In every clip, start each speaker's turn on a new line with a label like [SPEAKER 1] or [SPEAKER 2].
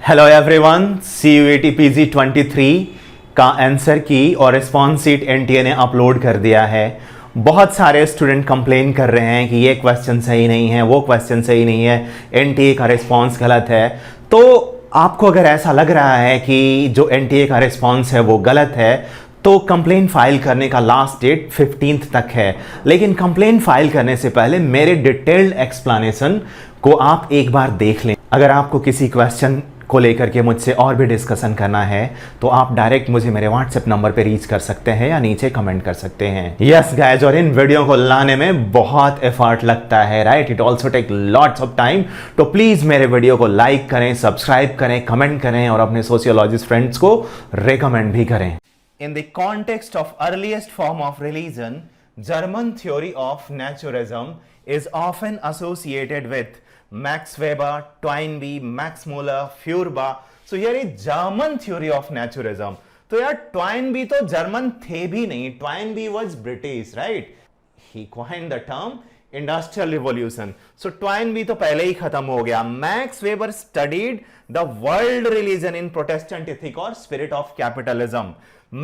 [SPEAKER 1] Hello everyone, CUET PG 23 का answer की और रिस्पॉन्स शीट एनटीए ने अपलोड कर दिया है। बहुत सारे स्टूडेंट कंप्लेन कर रहे हैं कि ये क्वेश्चन सही नहीं है, वो क्वेश्चन सही नहीं है, एनटीए का रिस्पॉन्स गलत है। तो आपको अगर ऐसा लग रहा है कि जो एनटीए का रिस्पॉन्स है वो गलत है, तो कंप्लेन फाइल करने का लास्ट डेट 15th तक है। लेकिन कंप्लेन फाइल करने से पहले मेरे डिटेल्ड एक्सप्लेनेशन को आप एक बार देख लें। अगर आपको किसी क्वेश्चन को लेकर के मुझसे और भी डिस्कशन करना है तो आप डायरेक्ट मुझे मेरे व्हाट्सएप नंबर पे रीच कर सकते हैं या नीचे कमेंट कर सकते हैं। यस गाइस, और इन वीडियो को लाने में बहुत एफर्ट लगता है, right? It also take lots of time. तो प्लीज मेरे वीडियो को लाइक करें, सब्सक्राइब करें, कमेंट करें और अपने सोशियोलॉजिस्ट फ्रेंड्स को रेकमेंड भी करें। In the context of earliest form of religion, German theory of naturalism is often associated with Max Weber, Toynbee, Max Muller, Feuerbach. So here is German theory of naturalism. तो यार Toynbee तो German थे भी नहीं, Toynbee was British, right? He coined the term industrial revolution. So Toynbee तो पहले ही खत्म हो गया। Max Weber studied the world religion in Protestant ethic or spirit of capitalism.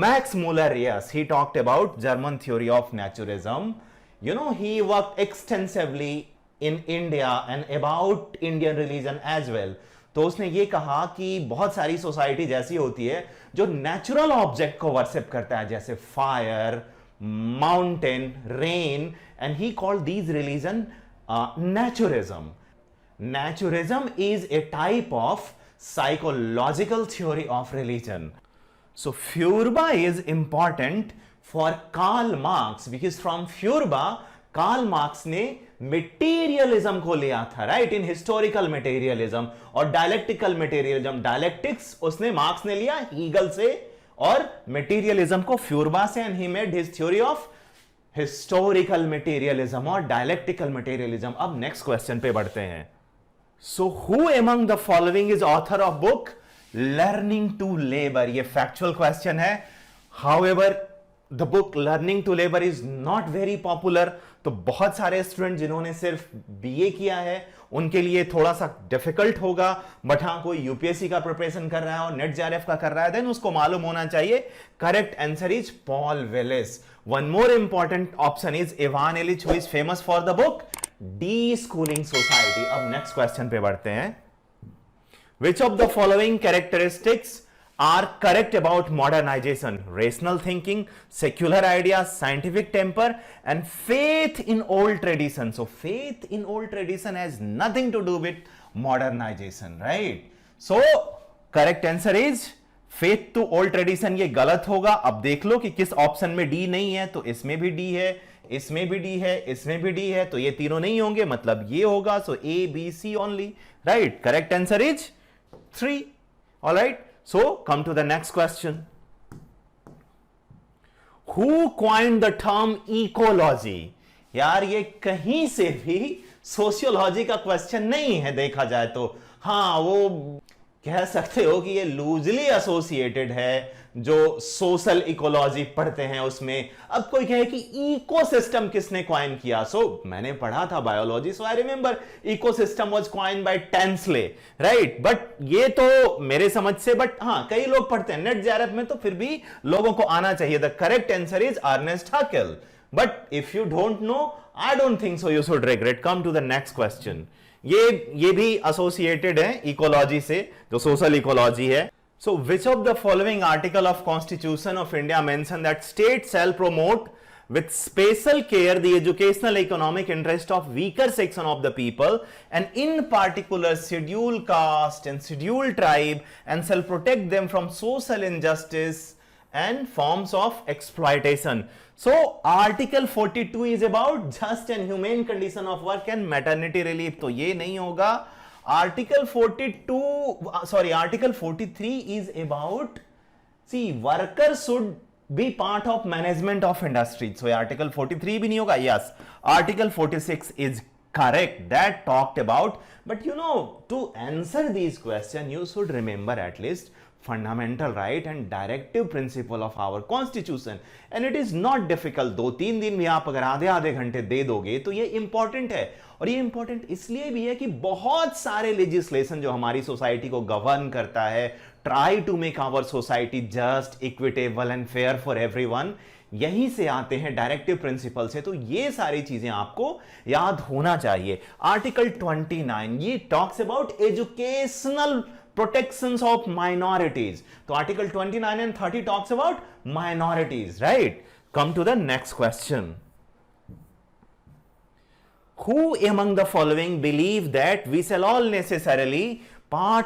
[SPEAKER 1] Max Muller, yes, he talked about German theory of naturalism. You know, he worked extensively in India and about Indian religion as well. तो उसने ये कहा कि बहुत सारी society जैसी होती है जो नेचुरल ऑब्जेक्ट को वर्शिप करता है, जैसे fire, mountain, rain, and he called these religion naturism. Naturism is a type of psychological theory of religion. So Feuerbach is important for Karl Marx because from Feuerbach, Karl Marx ने materialism को लिया था, right? In historical materialism और dialectical materialism, dialectics उसने marks ने लिया Hegel से और materialism को Feuerbach से, and he made his theory of historical materialism और dialectical materialism. अब next question पे बढ़ते हैं. So who among the following is author of book Learning to Labor? ये factual question है. However, the book Learning to Labor is not very popular. तो बहुत सारे स्टूडेंट जिन्होंने सिर्फ बीए किया है उनके लिए थोड़ा सा डिफिकल्ट होगा, बट हाँ कोई यूपीएससी का प्रिपरेशन कर रहा है और नेट जेआरएफ का कर रहा है, देन उसको मालूम होना चाहिए. Correct answer is Paul Willis. One more important option is Ivan Ilyich, who is famous for the book D schooling society. अब नेक्स्ट क्वेश्चन पे बढ़ते हैं. Which of the following characteristics are correct about modernization? Rational thinking, secular ideas, scientific temper, and faith in old tradition. So faith in old tradition has nothing to do with modernization, right? So correct answer is faith to old tradition. ये गलत होगा. अब देख लो कि किस option में D नहीं है, तो इसमें भी डी है, इसमें भी डी है, इसमें भी डी है, तो ये तीनों नहीं होंगे, मतलब ये होगा. So A B C only, right? Correct answer is 3. All right. So come to the next question. Who coined the term ecology? यार ये कहीं से भी सोशियोलॉजी का क्वेश्चन नहीं है देखा जाए तो. हाँ, वो कह सकते हो कि ये लूजली एसोसिएटेड है जो सोशल इकोलॉजी पढ़ते हैं उसमें. अब कोई कहे कि इकोसिस्टम किसने क्वाइन किया? सो मैंने पढ़ा था biology, so I remember ecosystem was coined by Tansley, right? But ये तो मेरे समझ से, बट हाँ कई लोग पढ़ते हैं नेट जेआरएफ में, तो फिर भी लोगों को आना चाहिए. The correct answer is Ernest Haeckel. But if you don't know, I don't think so you should regret. Come to the next question. ये भी एसोसिएटेड है इकोलॉजी से, जो सोशल इकोलॉजी है. So which of the following article of Constitution of India mention that state shall promote with special care the educational economic interest of weaker section of the people, and in particular scheduled caste and scheduled tribe, and shall protect them from social injustice and forms of exploitation? So article 42 is about just and humane condition of work and maternity relief. तो ये नहीं होगा. Article 43 is about, see, workers should be part of management of industry. So article 43 भी नहीं होगा. Yes, article 46 is Correct, that talked about. But you know, to answer these questions, you should remember at least fundamental right and directive principle of our constitution. And it is not difficult. 2-3 दिन में आप अगर आधे आधे घंटे दे दोगे तो ये इंपॉर्टेंट है. और ये इंपॉर्टेंट इसलिए भी है कि बहुत सारे लेजिस्लेशन जो हमारी सोसाइटी को गवर्न करता है, try to make our society just, equitable and fair for everyone, यहीं से आते हैं, डायरेक्टिव प्रिंसिपल से. तो ये सारी चीजें आपको याद होना चाहिए. आर्टिकल 29 ये talks about educational protections of minorities. So article 29 and 30 talks about minorities, right? Come to the next question. Who among the following believe that we shall all necessarily part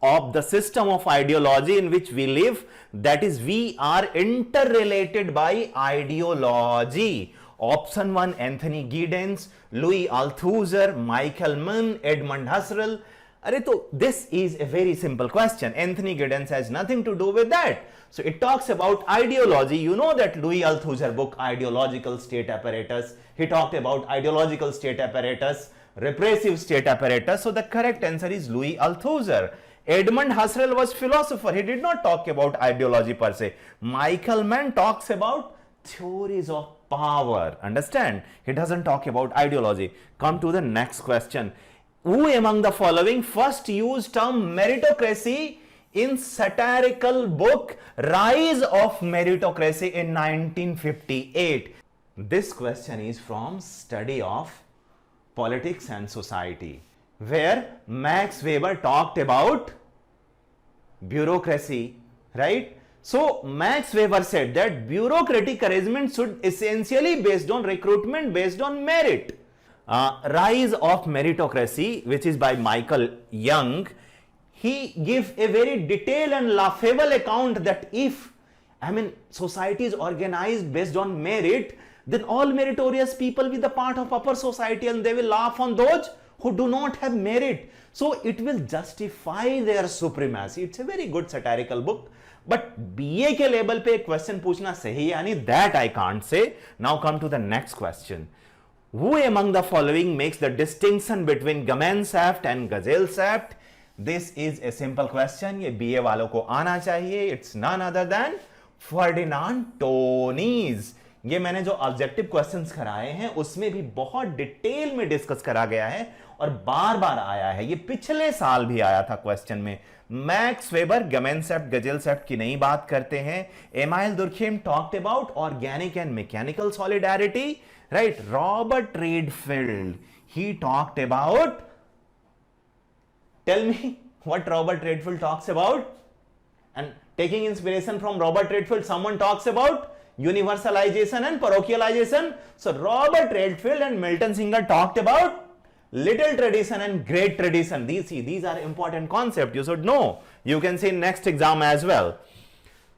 [SPEAKER 1] of the system of ideology in which we live, that is we are interrelated by ideology? Option 1 Anthony Giddens, Louis Althusser, Michael Mann, Edmund Husserl. अरे तो this is a very simple question. Anthony Giddens has nothing to do with that. So it talks about ideology. You know that Louis Althusser book, Ideological State Apparatus. He talked about ideological state apparatus, repressive state apparatus. So the correct answer is Louis Althusser. Edmund Husserl was philosopher. He did not talk about ideology per se. Michael Mann talks about theories of power. Understand? He doesn't talk about ideology. Come to the next question. Who among the following first used term meritocracy in satirical book Rise of Meritocracy in 1958? This question is from Study of Politics and Society, where Max Weber talked about bureaucracy, right? So Max Weber said that bureaucratic arrangement should essentially based on recruitment based on merit. Rise of Meritocracy, which is by Michael Young, he gives a very detailed and laughable account that if, society is organized based on merit, then all meritorious people will be the part of upper society and they will laugh on those who do not have merit. So it will justify their supremacy. It's a very good satirical book. But BA के level पे question पूछना सही है, यानी that I can't say. Now come to the next question. Who among the following makes the distinction between Gemeinschaft and Gesellschaft? This is a simple question. ये BA वालों को आना चाहिए. It's none other than Ferdinand Tönnies. ये मैंने जो objective questions कराए हैं उसमें भी बहुत डिटेल में डिस्कस करा गया है और बार बार आया है. ये पिछले साल भी आया था क्वेश्चन में. मैक्स वेबर Gemeinschaft Gesellschaft की नई बात करते हैं. Amyl Durkheim talked about organic and mechanical solidarity, right? Robert Redfield, he talked about, tell me what Robert Redfield talks about. And taking inspiration from Robert Redfield, someone talks about universalization and parochialization. So Robert Redfield and Milton Singer talked about little tradition and great tradition. These are important concepts you should know. You can see next exam as well.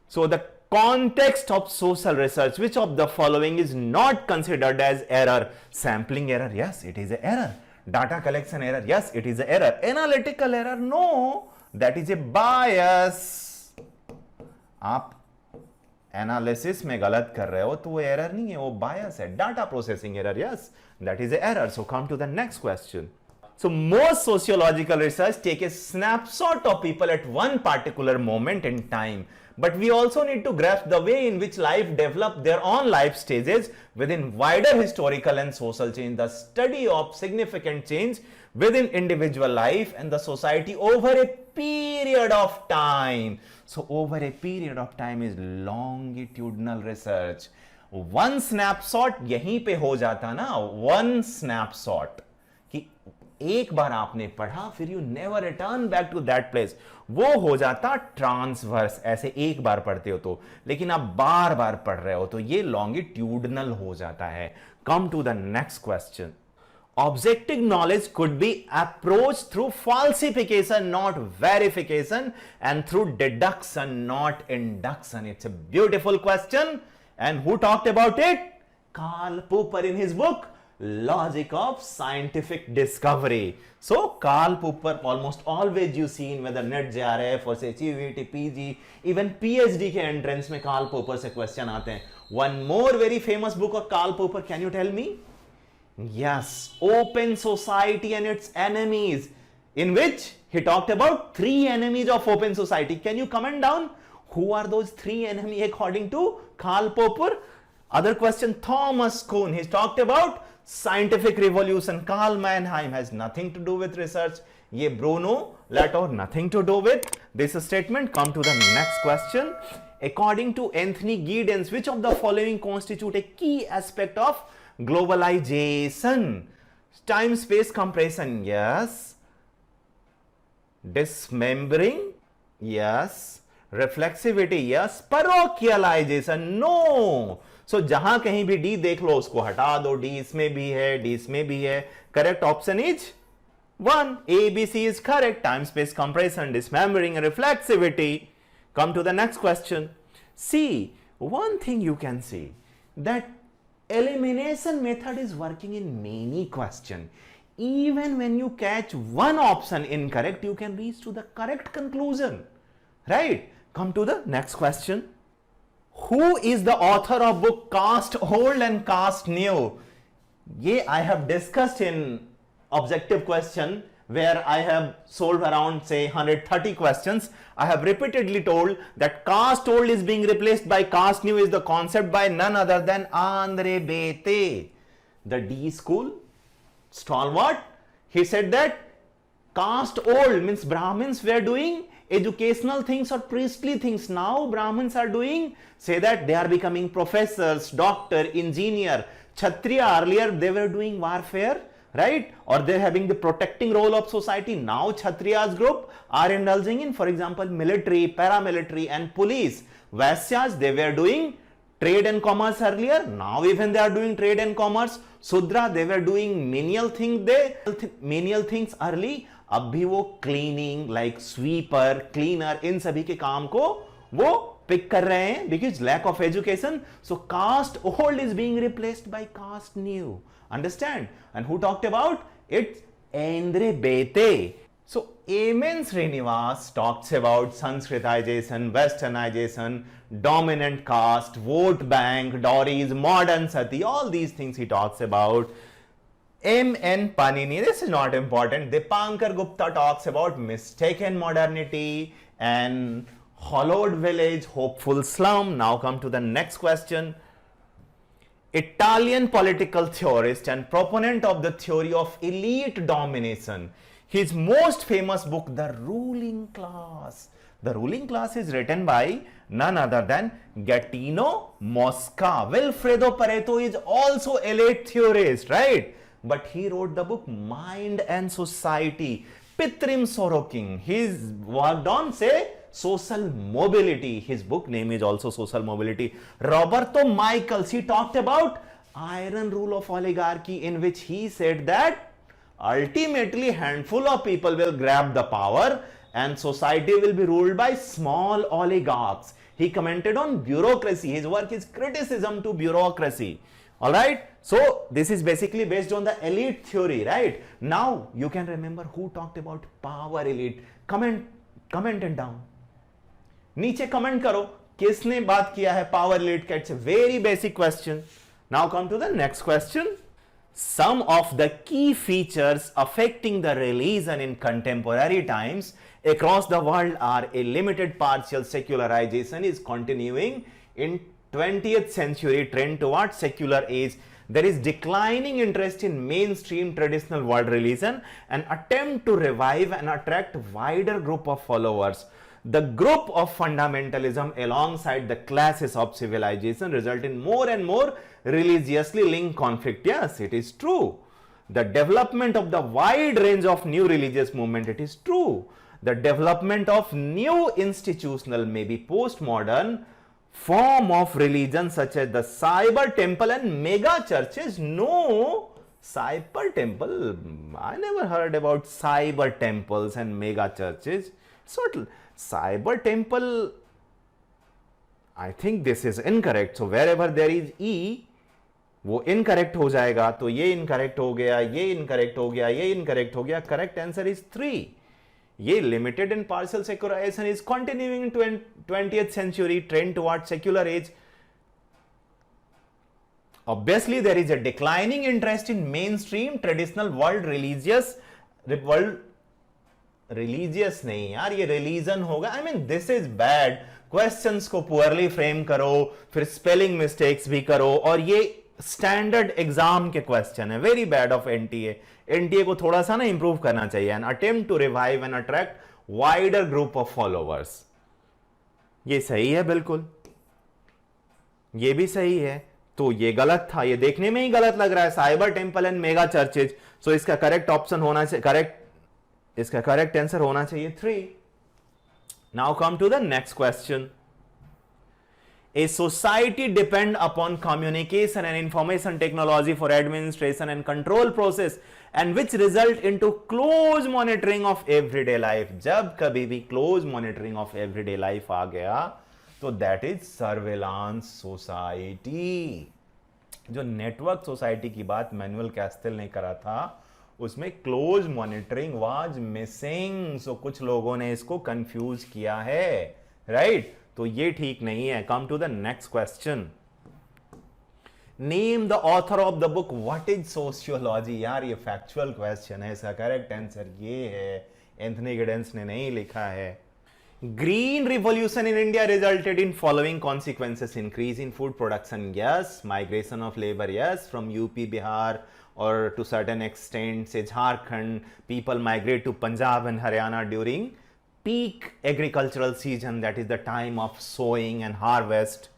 [SPEAKER 1] So the context of social research, which of the following is not considered as error? Sampling error, yes, it is an error. Data collection error, yes, it is an error. Analytical error, no, that is a bias. आप analysis में गलत कर रहे हो तो वो error नहीं है, वो बायस है. Data processing error, yes, that is error. So come to the next question. So most sociological research take a snapshot of people at one particular moment in time, but we also need to grasp the way in which life developed their own life stages within wider historical and social change, the study of significant change within individual life and the society over a period of time. So over a period of time is longitudinal research. One snapshot यहीं पे हो जाता ना, one snapshot कि एक बार आपने पढ़ा फिर you never return back to that place, वो हो जाता ट्रांसवर्स. ऐसे एक बार पढ़ते हो तो, लेकिन आप बार बार पढ़ रहे हो तो ये लॉन्गिट्यूडनल हो जाता है. Come to the next question. Objective knowledge could be approached through falsification, not verification, and through deduction, not induction. It's a beautiful question. And who talked about it? Karl Popper in his book Logic of Scientific Discovery. So Karl Popper almost always you see in whether NET JRF or say CUET, PG, even PhD के entrance में Karl Popper से question आते हैं. One more very famous book of Karl Popper, can you tell me? Yes, open society and its enemies, in which he talked about three enemies of open society. Can you comment down? Who are those three enemies according to Karl Popper? Other question, Thomas Kuhn. He talked about scientific revolution. Karl Mannheim has nothing to do with research. Ye Bruno Latour, nothing to do with this statement. Come to the next question. According to Anthony Giddens, which of the following constitute a key aspect of globalization? Time space compression, yes. Dismembering, yes. Reflexivity, yes. Parochialization, no. So जहां कहीं भी D देख लो उसको हटा दो, D इसमें भी है, डी इसमें भी है. Correct option is 1. A, B, C is correct. Time space compression, dismembering, reflexivity. Come to the next question. See, one thing you can see that elimination method is working in many questions. Even when you catch one option incorrect, you can reach to the correct conclusion. Right? Come to the next question. Who is the author of book Caste Old and Caste New? Yeah, I have discussed in objective question where I have solved around say 130 questions. I have repeatedly told that caste old is being replaced by caste new is the concept by none other than Andre Bete, the D school stalwart. He said that caste old means Brahmins were doing educational things or priestly things. Now Brahmins are doing, say that they are becoming professors, doctor, engineer. Kshatriya earlier they were doing warfare, right? Or they're having the protecting role of society. Now Kshatriyas group are indulging in, for example, military, paramilitary and police. Vaisyas, they were doing trade and commerce earlier. Now even they are doing trade and commerce. Sudra, they were doing menial things early. अब भी वो cleaning like sweeper cleaner इन सभी के काम को वो pick कर रहे हैं because lack of education. So caste old is being replaced by caste new. Understand? And who talked about it's Andre Bete. So Eamon Srinivas talks about Sanskritization, Westernization, dominant caste, vote bank, Dowries, modern sati, all these things he talks about. M.N. Panini, this is not important. Dipankar Gupta talks about mistaken modernity and hollowed village, hopeful slum. Now come to the next question. Italian political theorist and proponent of the theory of elite domination. His most famous book, The Ruling Class. The Ruling Class is written by none other than Gaetano Mosca. Vilfredo Pareto is also elite theorist, right? But he wrote the book Mind and Society. Pitrim Sorokin, he's worked on, say, social mobility. His book name is also Social Mobility. Roberto Michaels, he talked about iron rule of oligarchy, in which he said that ultimately handful of people will grab the power and society will be ruled by small oligarchs. He commented on bureaucracy. His work is criticism to bureaucracy. All right. So this is basically based on the elite theory, right? Now you can remember who talked about power elite. Comment it down. नीचे comment करो किसने बात किया है power elite का. It's a very basic question. Now come to the next question. Some of the key features affecting the religion in contemporary times across the world are a limited partial secularization is continuing in 20th century trend towards secular age. There is declining interest in mainstream traditional world religion and attempt to revive and attract wider group of followers. The group of fundamentalism alongside the classes of civilization result in more and more religiously linked conflict. Yes, it is true. The development of the wide range of new religious movement, it is true. The development of new institutional, maybe postmodern form of religion such as the cyber temple and mega churches. No, cyber temple, I never heard about cyber temples and mega churches. So cyber temple, I think this is incorrect. So wherever there is E, वो incorrect हो जाएगा. तो ये incorrect हो गया, ये incorrect हो गया, ये incorrect हो गया. Correct answer is 3. ये limited and partial secularization is continuing in 20th century trend towards secular age. Obviously there is a declining interest in mainstream traditional world religious नहीं यार, ये रिलीजन होगा. I mean this is bad. Questions को poorly frame करो, फिर spelling mistakes भी करो, और ये स्टैंडर्ड एग्जाम के क्वेश्चन है. Very bad of NTA. NTA को थोड़ा सा ना इंप्रूव करना चाहिए. An attempt to revive and attract wider group of followers. ये सही है बिल्कुल, ये भी सही है. तो ये गलत था, ये देखने में ही गलत लग रहा है. Cyber temple and mega churches. So इसका करेक्ट ऑप्शन होना चाहिए, इसका करेक्ट आंसर होना चाहिए 3. Now come to the next question. A society depend upon communication and information technology for administration and control process and which result into close monitoring of everyday life. जब कभी भी close monitoring of everyday life आ गया तो that is surveillance society. जो network society की बात manual castle ने करा था उसमें क्लोज मॉनिटरिंग वाज मिसिंग. सो कुछ लोगों ने इसको कंफ्यूज किया है, राइट? तो ये ठीक नहीं है. Come to the next question. Name the author of the book what is sociology. यार ये फैक्चुअल क्वेश्चन है, इसका करेक्ट आंसर ये है. एंथनी गिडेंस ने नहीं लिखा है. Green revolution in India resulted in following consequences: increase in food production, yes; migration of labor, yes, from UP, Bihar, or to certain extent, say Jharkhand, people migrate to Punjab and Haryana during peak agricultural season, that is the time of sowing and harvest.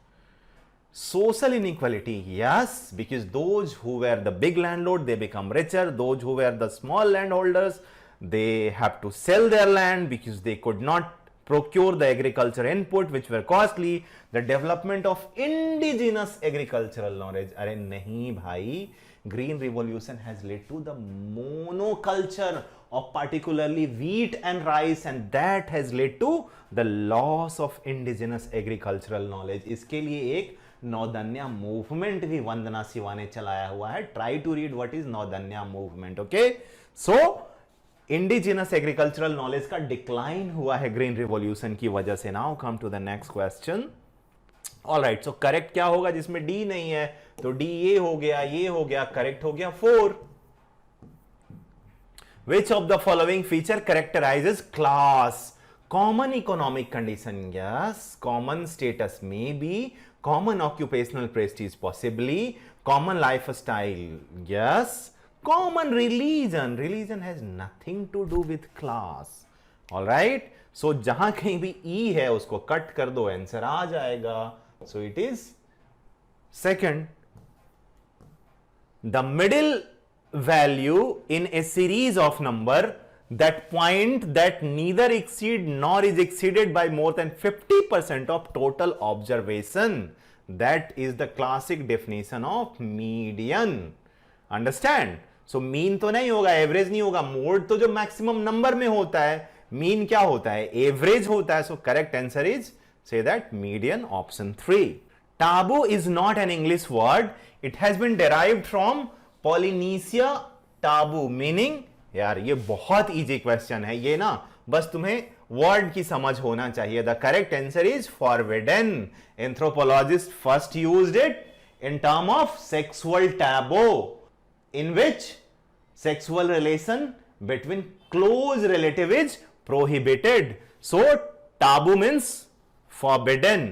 [SPEAKER 1] Social inequality, yes, because those who were the big landlord, they become richer. Those who were the small landholders, they have to sell their land because they could not procure the agriculture input which were costly. The development of indigenous agricultural knowledge. अरे नहीं भाई, green revolution has led to the monoculture of particularly wheat and rice, and that has led to the loss of indigenous agricultural knowledge. इसके लिए एक नौदन्या movement भी वंदना शिवा ने चलाया हुआ है. Try to read what is Navdanya movement. Okay, so indigenous agricultural knowledge का decline हुआ है ग्रीन रिवॉल्यूशन की वजह से. Now come to the next question. Alright, so correct क्या होगा जिसमें डी नहीं है? तो डी ये हो गया, ये हो गया, करेक्ट हो गया 4. Which of the following feature characterizes class? Common economic condition, yes. Common status में B. Common occupational prestige, possibly. Common life style, yes. Common religion. Religion has nothing to do with class. All right. So जहां कहीं भी E है उसको cut कर दो, answer आ जाएगा. So it is second. The middle value in a series of number that point that neither exceed nor is exceeded by more than 50% of total observation. That is the classic definition of median. Understand? So mean तो नहीं होगा, average नहीं होगा. Mode तो जो maximum number में होता है, मीन क्या होता है? एवरेज होता है. So correct answer is say that median, option 3. Taboo is not an English word. It has been derived from Polynesia taboo, meaning. यार ये बहुत इजी क्वेश्चन है, ये ना बस तुम्हें वर्ड की समझ होना चाहिए. The correct answer is forbidden. Anthropologist first used it in term of sexual taboo, in which sexual relation between close relative is prohibited. So taboo means forbidden.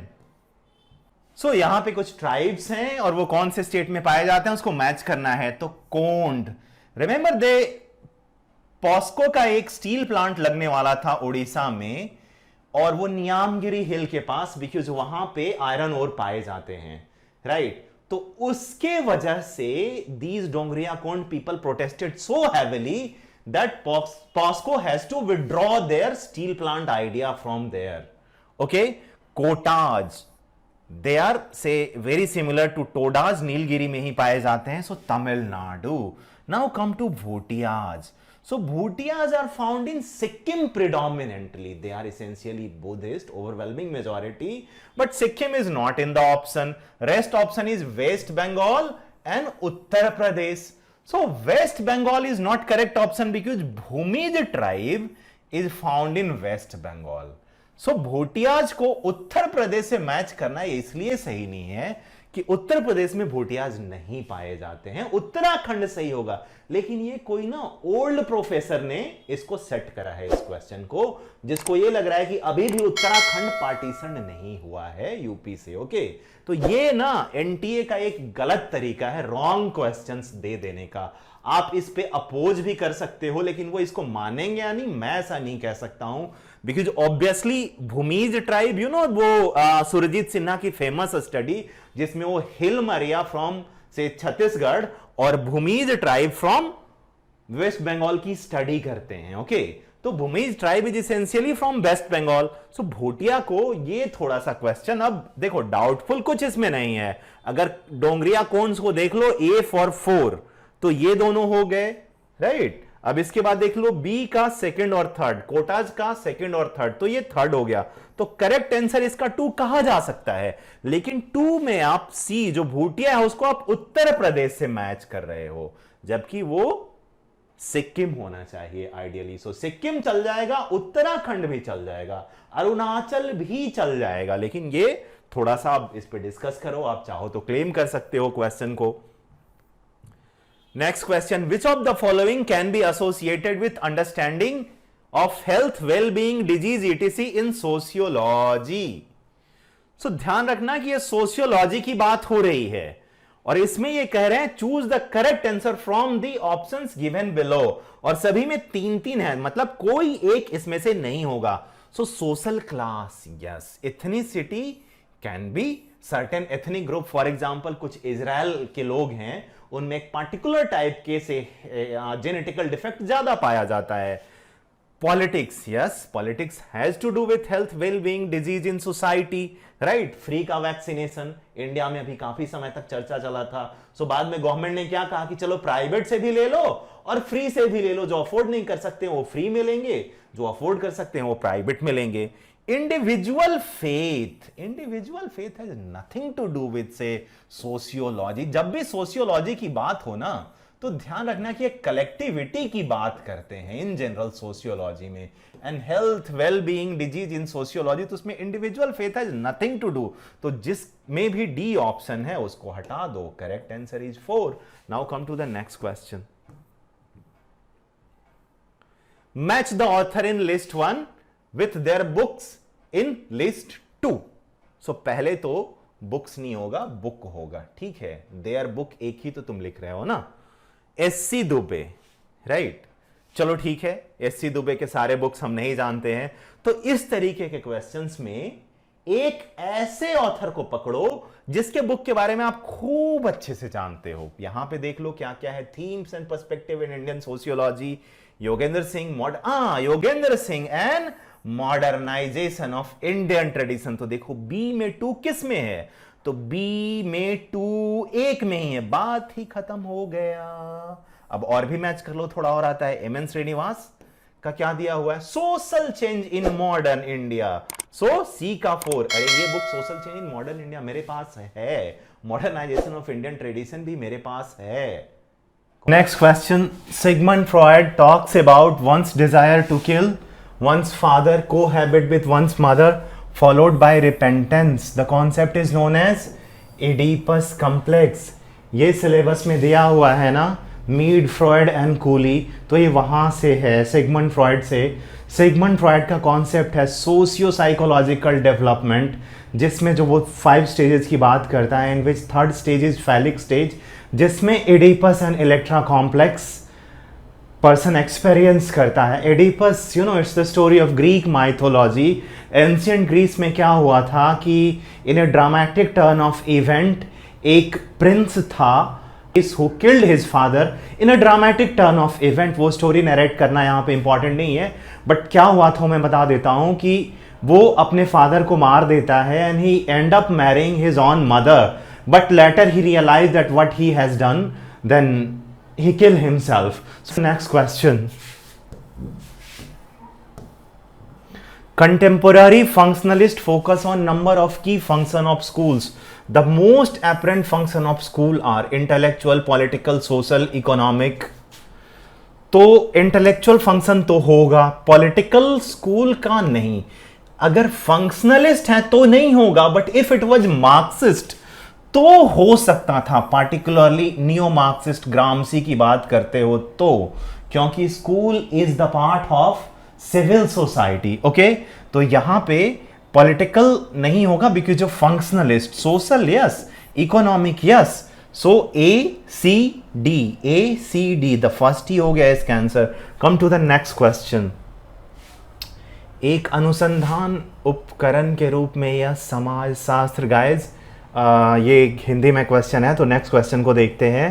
[SPEAKER 1] So यहां पे कुछ ट्राइब्स हैं और वो कौन से स्टेट में पाए जाते हैं उसको मैच करना है. तो कोंड, रिमेंबर दे पॉस्को का एक स्टील प्लांट लगने वाला था उड़ीसा में, और वो नियामगिरी हिल के पास, बिकॉज वहां पे आयरन ओर पाए जाते हैं, राइट? तो उसके वजह से these Dongriya-Kond people protested so heavily that POSCO has to withdraw their steel plant idea from there. Okay, Kotaj, they are say very similar to Todas, Nilgiri में ही पाए जाते हैं. So Tamil Nadu. Now come to Bhutiyas. So Bhutiyas are found in Sikkim predominantly. They are essentially Buddhist, overwhelming majority. But Sikkim is not in the option. Rest option is West Bengal and Uttar Pradesh. So West Bengal is not correct option because Bhumij tribe is found in West Bengal. So Bhutiyas को उत्तर प्रदेश से match करना इसलिए सही नहीं है कि उत्तर प्रदेश में भूटियाज नहीं पाए जाते हैं, उत्तराखंड सही होगा। लेकिन ये कोई ना ओल्ड प्रोफेसर ने इसको सेट करा है इस क्वेश्चन को, जिसको ये लग रहा है कि अभी भी उत्तराखंड पार्टीशन नहीं हुआ है यूपी से। ओके, तो ये ना एनटीए का एक गलत तरीका है रॉन्ग क्वेश्चंस दे देने का। आप इस पे अपोज भी कर सकते हो, लेकिन वो इसको मानेंगे या नहीं मैं ऐसा नहीं कह सकता हूं, because obviously Bhumij tribe, you know, वो सुरजीत सिन्हा की फेमस स्टडी जिसमें वो हिल मरिया फ्रॉम से छत्तीसगढ़ और भूमिज ट्राइब फ्रॉम वेस्ट बंगाल की स्टडी करते हैं। ओके, तो Bhumij tribe is essentially from West Bengal. So Bhutia को ये थोड़ा सा क्वेश्चन, अब देखो डाउटफुल कुछ इसमें नहीं है। अगर डोंगरिया कोन्स को देख लो, ए फॉर 4, तो ये दोनों हो गए, राइट। अब इसके बाद देख लो बी का सेकंड और थर्ड, कोटाज का सेकंड और थर्ड, तो ये थर्ड हो गया। तो करेक्ट आंसर इसका 2 कहा जा सकता है, लेकिन 2 में आप सी जो भूटिया है उसको आप उत्तर प्रदेश से मैच कर रहे हो, जबकि वो सिक्किम होना चाहिए आइडियली। सो सिक्किम चल जाएगा, उत्तराखंड भी चल जाएगा, अरुणाचल भी चल जाएगा, लेकिन ये थोड़ा सा आप इस पे डिस्कस करो, आप चाहो तो क्लेम कर सकते हो क्वेश्चन को। Next question, which of the following can be associated with understanding of health, well-being, disease, etc. in sociology? So ध्यान रखना कि ये सोशियोलॉजी की बात हो रही है और इसमें ये कह रहे हैं choose the correct answer from the options given below, और सभी में 3-3 है, मतलब कोई एक इसमें से नहीं होगा। So social class, yes, ethnicity can be certain ethnic group, for example कुछ इजराइल के लोग हैं, उनमें एक पार्टिकुलर टाइप के से जेनेटिकल डिफेक्ट ज्यादा पाया जाता है। Politics, yes, politics has to do with health, well being, disease in society, right. Free का वैक्सीनेशन इंडिया में अभी काफी समय तक चर्चा चला था। सो बाद में गवर्नमेंट ने क्या कहा कि चलो प्राइवेट से भी ले लो और फ्री से भी ले लो, जो अफोर्ड नहीं कर सकते वो फ्री मिलेंगे, जो अफोर्ड कर सकते हैं वो प्राइवेट मिलेंगे। Individual faith has nothing to do with से सोशियोलॉजी। जब भी सोशियोलॉजी की बात हो ना, तो ध्यान रखना कि एक कलेक्टिविटी की बात करते हैं इन जनरल सोशियोलॉजी में, and health, well being, disease in sociology, तो उसमें individual faith has nothing to do. तो जिसमें भी डी ऑप्शन है उसको हटा दो, correct answer is 4। Now come to the next question, match the author in list 1 with their books in list 2। So पहले तो बुक्स नहीं होगा, बुक होगा, ठीक है। देयर बुक एक ही तो तुम लिख रहे हो ना, एससी दुबे, राइट। चलो ठीक है, एससी दुबे के सारे बुक्स हम नहीं जानते हैं, तो इस तरीके के क्वेश्चंस में एक ऐसे ऑथर को पकड़ो जिसके बुक के बारे में आप खूब अच्छे से जानते हो। यहां पे देख लो क्या क्या है, themes and perspective in Indian sociology, Yogendra Singh and modernisation of Indian tradition. तो देखो बी में 2 किस में है, तो बी में 2 एक में ही है, बात ही खत्म हो गया। अब और भी मैच कर लो, थोड़ा और आता है। एम एन श्रीनिवास का क्या दिया हुआ है, social change in modern India, so C का 4। अरे ये book social change in modern India मेरे पास है, मॉडर्नाइजेशन ऑफ इंडियन ट्रेडिशन भी मेरे पास है। Next question, Sigmund Freud talks about one's desire to kill one's father, cohabit with one's mother, followed by repentance. The concept is known as Oedipus complex. ये syllabus में दिया हुआ है ना, मीड, फ्रॉयड एंड कूली, तो ये वहाँ से है, सिगमंड फ्रॉयड से। सिगमंड फ्रॉयड का कॉन्सेप्ट है सोशियो साइकोलॉजिकल डेवलपमेंट, जिसमें जो वो 5 स्टेजेस की बात करता है, in which third stage is phallic stage, जिसमें Oedipus and Electra complex person experience करता है। Oedipus, you know, it's the story of Greek mythology. Ancient Greece में क्या हुआ था कि in a dramatic turn of event एक प्रिंस था who killed his father in a dramatic turn of event। वो स्टोरी नरेट करना यहाँ पे इंपॉर्टेंट नहीं है, बट क्या हुआ था मैं बता देता हूँ कि वो अपने फादर को मार देता है and he end up marrying his own mother, but later he realise that what he has done, then he killed himself। So next question, contemporary functionalist focus on number of key function of schools। The most apparent function of school are intellectual, political, social, economic। तो intellectual function तो होगा, political school का नहीं। अगर functionalist है तो नहीं होगा, but if it was Marxist तो हो सकता था, पार्टिकुलरली नियो मार्क्सिस्ट ग्रामसी की बात करते हो तो, क्योंकि school is the part of civil society. Okay, तो यहां पे पॉलिटिकल नहीं होगा because of functionalist, social yes, economic yes. So A C D the first ही हो गया इसका answer. Come to the next question. एक अनुसंधान उपकरण के रूप में यह समाज शास्त्र, गाइज ये हिंदी में क्वेश्चन है, तो नेक्स्ट क्वेश्चन को देखते हैं।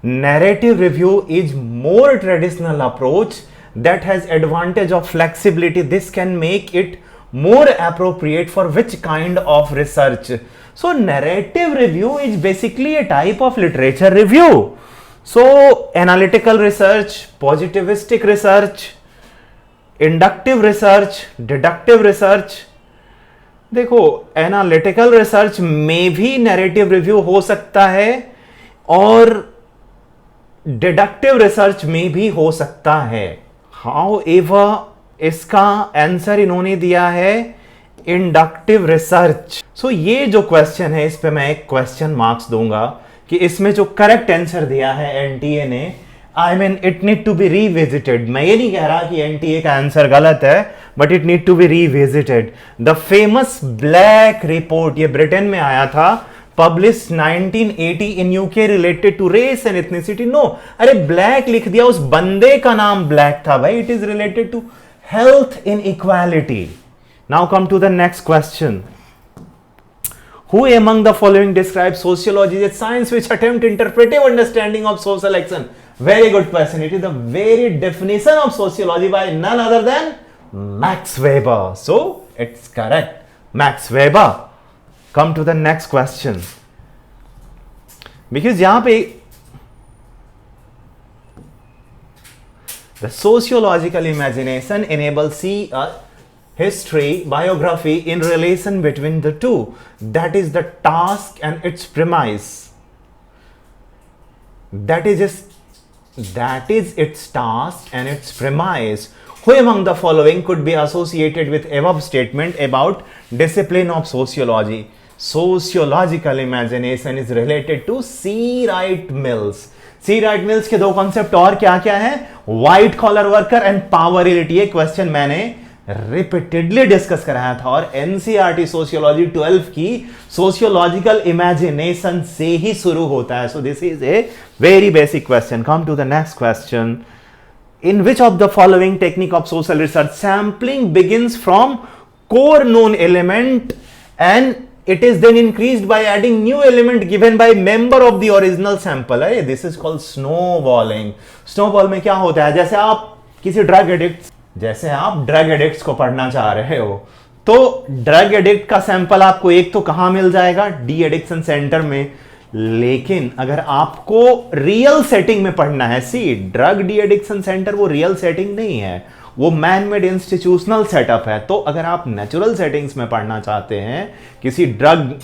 [SPEAKER 1] Narrative review is more traditional approach that has advantage of flexibility. This can make it more appropriate for which kind of research? So narrative review is basically a type of literature review. So analytical research, positivistic research, inductive research, deductive research. देखो analytical research में भी narrative review हो सकता है और deductive research में भी हो सकता है। However, इसका आंसर इन्होंने दिया है इंडक्टिव रिसर्च। सो ये जो क्वेश्चन है इस पे मैं एक क्वेश्चन मार्क्स दूंगा कि इसमें जो करेक्ट आंसर दिया है एनटीए ने, I mean it need to be revisited. मैं ये नहीं कह रहा कि एनटीए का आंसर गलत है, but it need to be revisited. The famous Black report, ये ब्रिटेन में आया था, published 1980 in UK related to race and ethnicity. No, अरे ब्लैक लिख दिया, उस बंदे का नाम ब्लैक था भाई। It is related to health inequality. Now come to the next question. Who among the following describes sociology as science which attempt interpretive understanding of social action? Very good question. It is the very definition of sociology by none other than Max Weber. So it's correct, Max Weber. Come to the next question. Because यहां पे the sociological imagination enables see a history, biography in relation between the two. That is the task and its premise. That is its task and its premise. Who among the following could be associated with above statement about discipline of sociology? Sociological imagination is related to C. Wright Mills. C. Wright Mills के दो concept और क्या क्या है? White collar worker and power रिलेटी। ये question मैंने repeatedly discuss कराया था और एनसीईआरटी सोशियोलॉजी 12 की सोशियोलॉजिकल इमेजिनेशन से ही शुरू होता है। So this is a very basic question. Come to the next question. In which of the following technique of social research sampling begins from core known element and it is then increased by adding new element given by member of the original sample? अरे this is called snowballing. Snowball में क्या होता है? जैसे आप किसी drug addicts को पढ़ना चाह रहे हो, तो ड्रग एडिक्ट का सैंपल आपको एक तो कहां मिल जाएगा? डी एडिक्शन सेंटर में। लेकिन अगर आपको रियल सेटिंग में पढ़ना है, सी ड्रग डी एडिक्शन सेंटर वो रियल सेटिंग नहीं है, वो मैन मेड इंस्टीट्यूशनल सेटअप है। तो अगर आप नेचुरल सेटिंग्स में पढ़ना चाहते हैं किसी ड्रग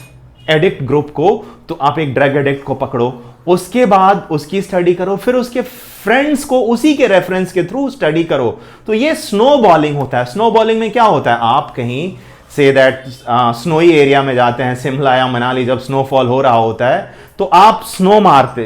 [SPEAKER 1] एडिक्ट ग्रुप को, तो आप एक ड्रग एडिक्ट को पकड़ो, उसके बाद उसकी स्टडी करो, फिर उसके फ्रेंड्स को उसी के रेफरेंस के थ्रू स्टडी करो। तो ये स्नो बॉलिंग होता है। स्नो बॉलिंग में क्या होता है? आप कहीं से दैट स्नोई एरिया में जाते हैं, शिमला या मनाली, जब स्नोफॉल हो रहा होता है तो आप स्नो मारते,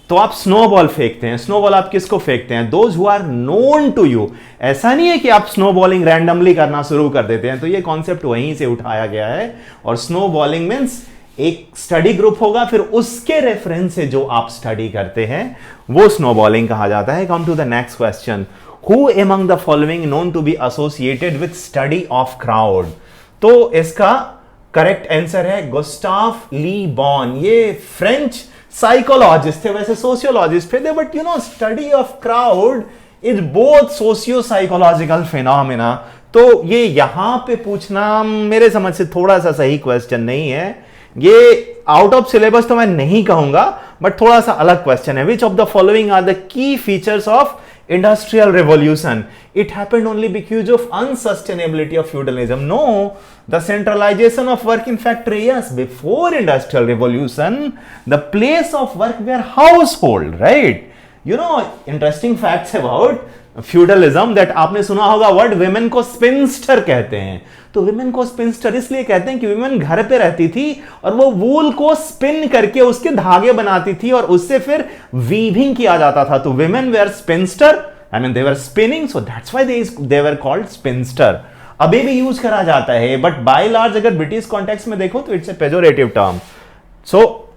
[SPEAKER 1] तो आप स्नोबॉल फेंकते हैं। स्नोबॉल आप किसको फेंकते हैं? Those who are known to you. ऐसा नहीं है कि आप स्नो बॉलिंग रैंडमली करना शुरू कर देते हैं। तो ये कॉन्सेप्ट वहीं से उठाया गया है। और स्नो बॉलिंग मीन्स एक स्टडी ग्रुप होगा, फिर उसके रेफरेंस से जो आप स्टडी करते हैं वो स्नो बॉलिंग कहा जाता है। Come to the next question. Who among the following known to be associated with study of crowd? तो इसका करेक्ट आंसर है गुस्ताव ली बॉन। ये फ्रेंच साइकोलॉजिस्ट थे, वैसे सोशियोलॉजिस्ट थे, but you know study of crowd is both socio psychological phenomena. तो ये यहां पे पूछना मेरे समझ से थोड़ा सा सही क्वेश्चन नहीं है। ये आउट ऑफ सिलेबस तो मैं नहीं कहूंगा, बट थोड़ा सा अलग क्वेश्चन है। Which of the following are the key features of industrial revolution? It happened only because of unsustainability of feudalism. No, the centralization of work in factory. Yes, before industrial revolution the place of work were household, right? You know, interesting facts about feudalism, that आपने सुना होगा word women को sphincter कहते हैं। तो women को sphincter इसलिए कहते हैं कि विमेन घर पे रहती थी और वो वूल को स्पिन करके उसके धागे बनाती थी और उससे फिर वीविंग किया जाता था। तो women were spinster, I mean they were spinning, so that's why they were called spinster. अभी भी यूज करा जाता है, बट बाय लार्ज अगर ब्रिटिश कॉन्टेक्स्ट में देखो तो it's a pejorative term. So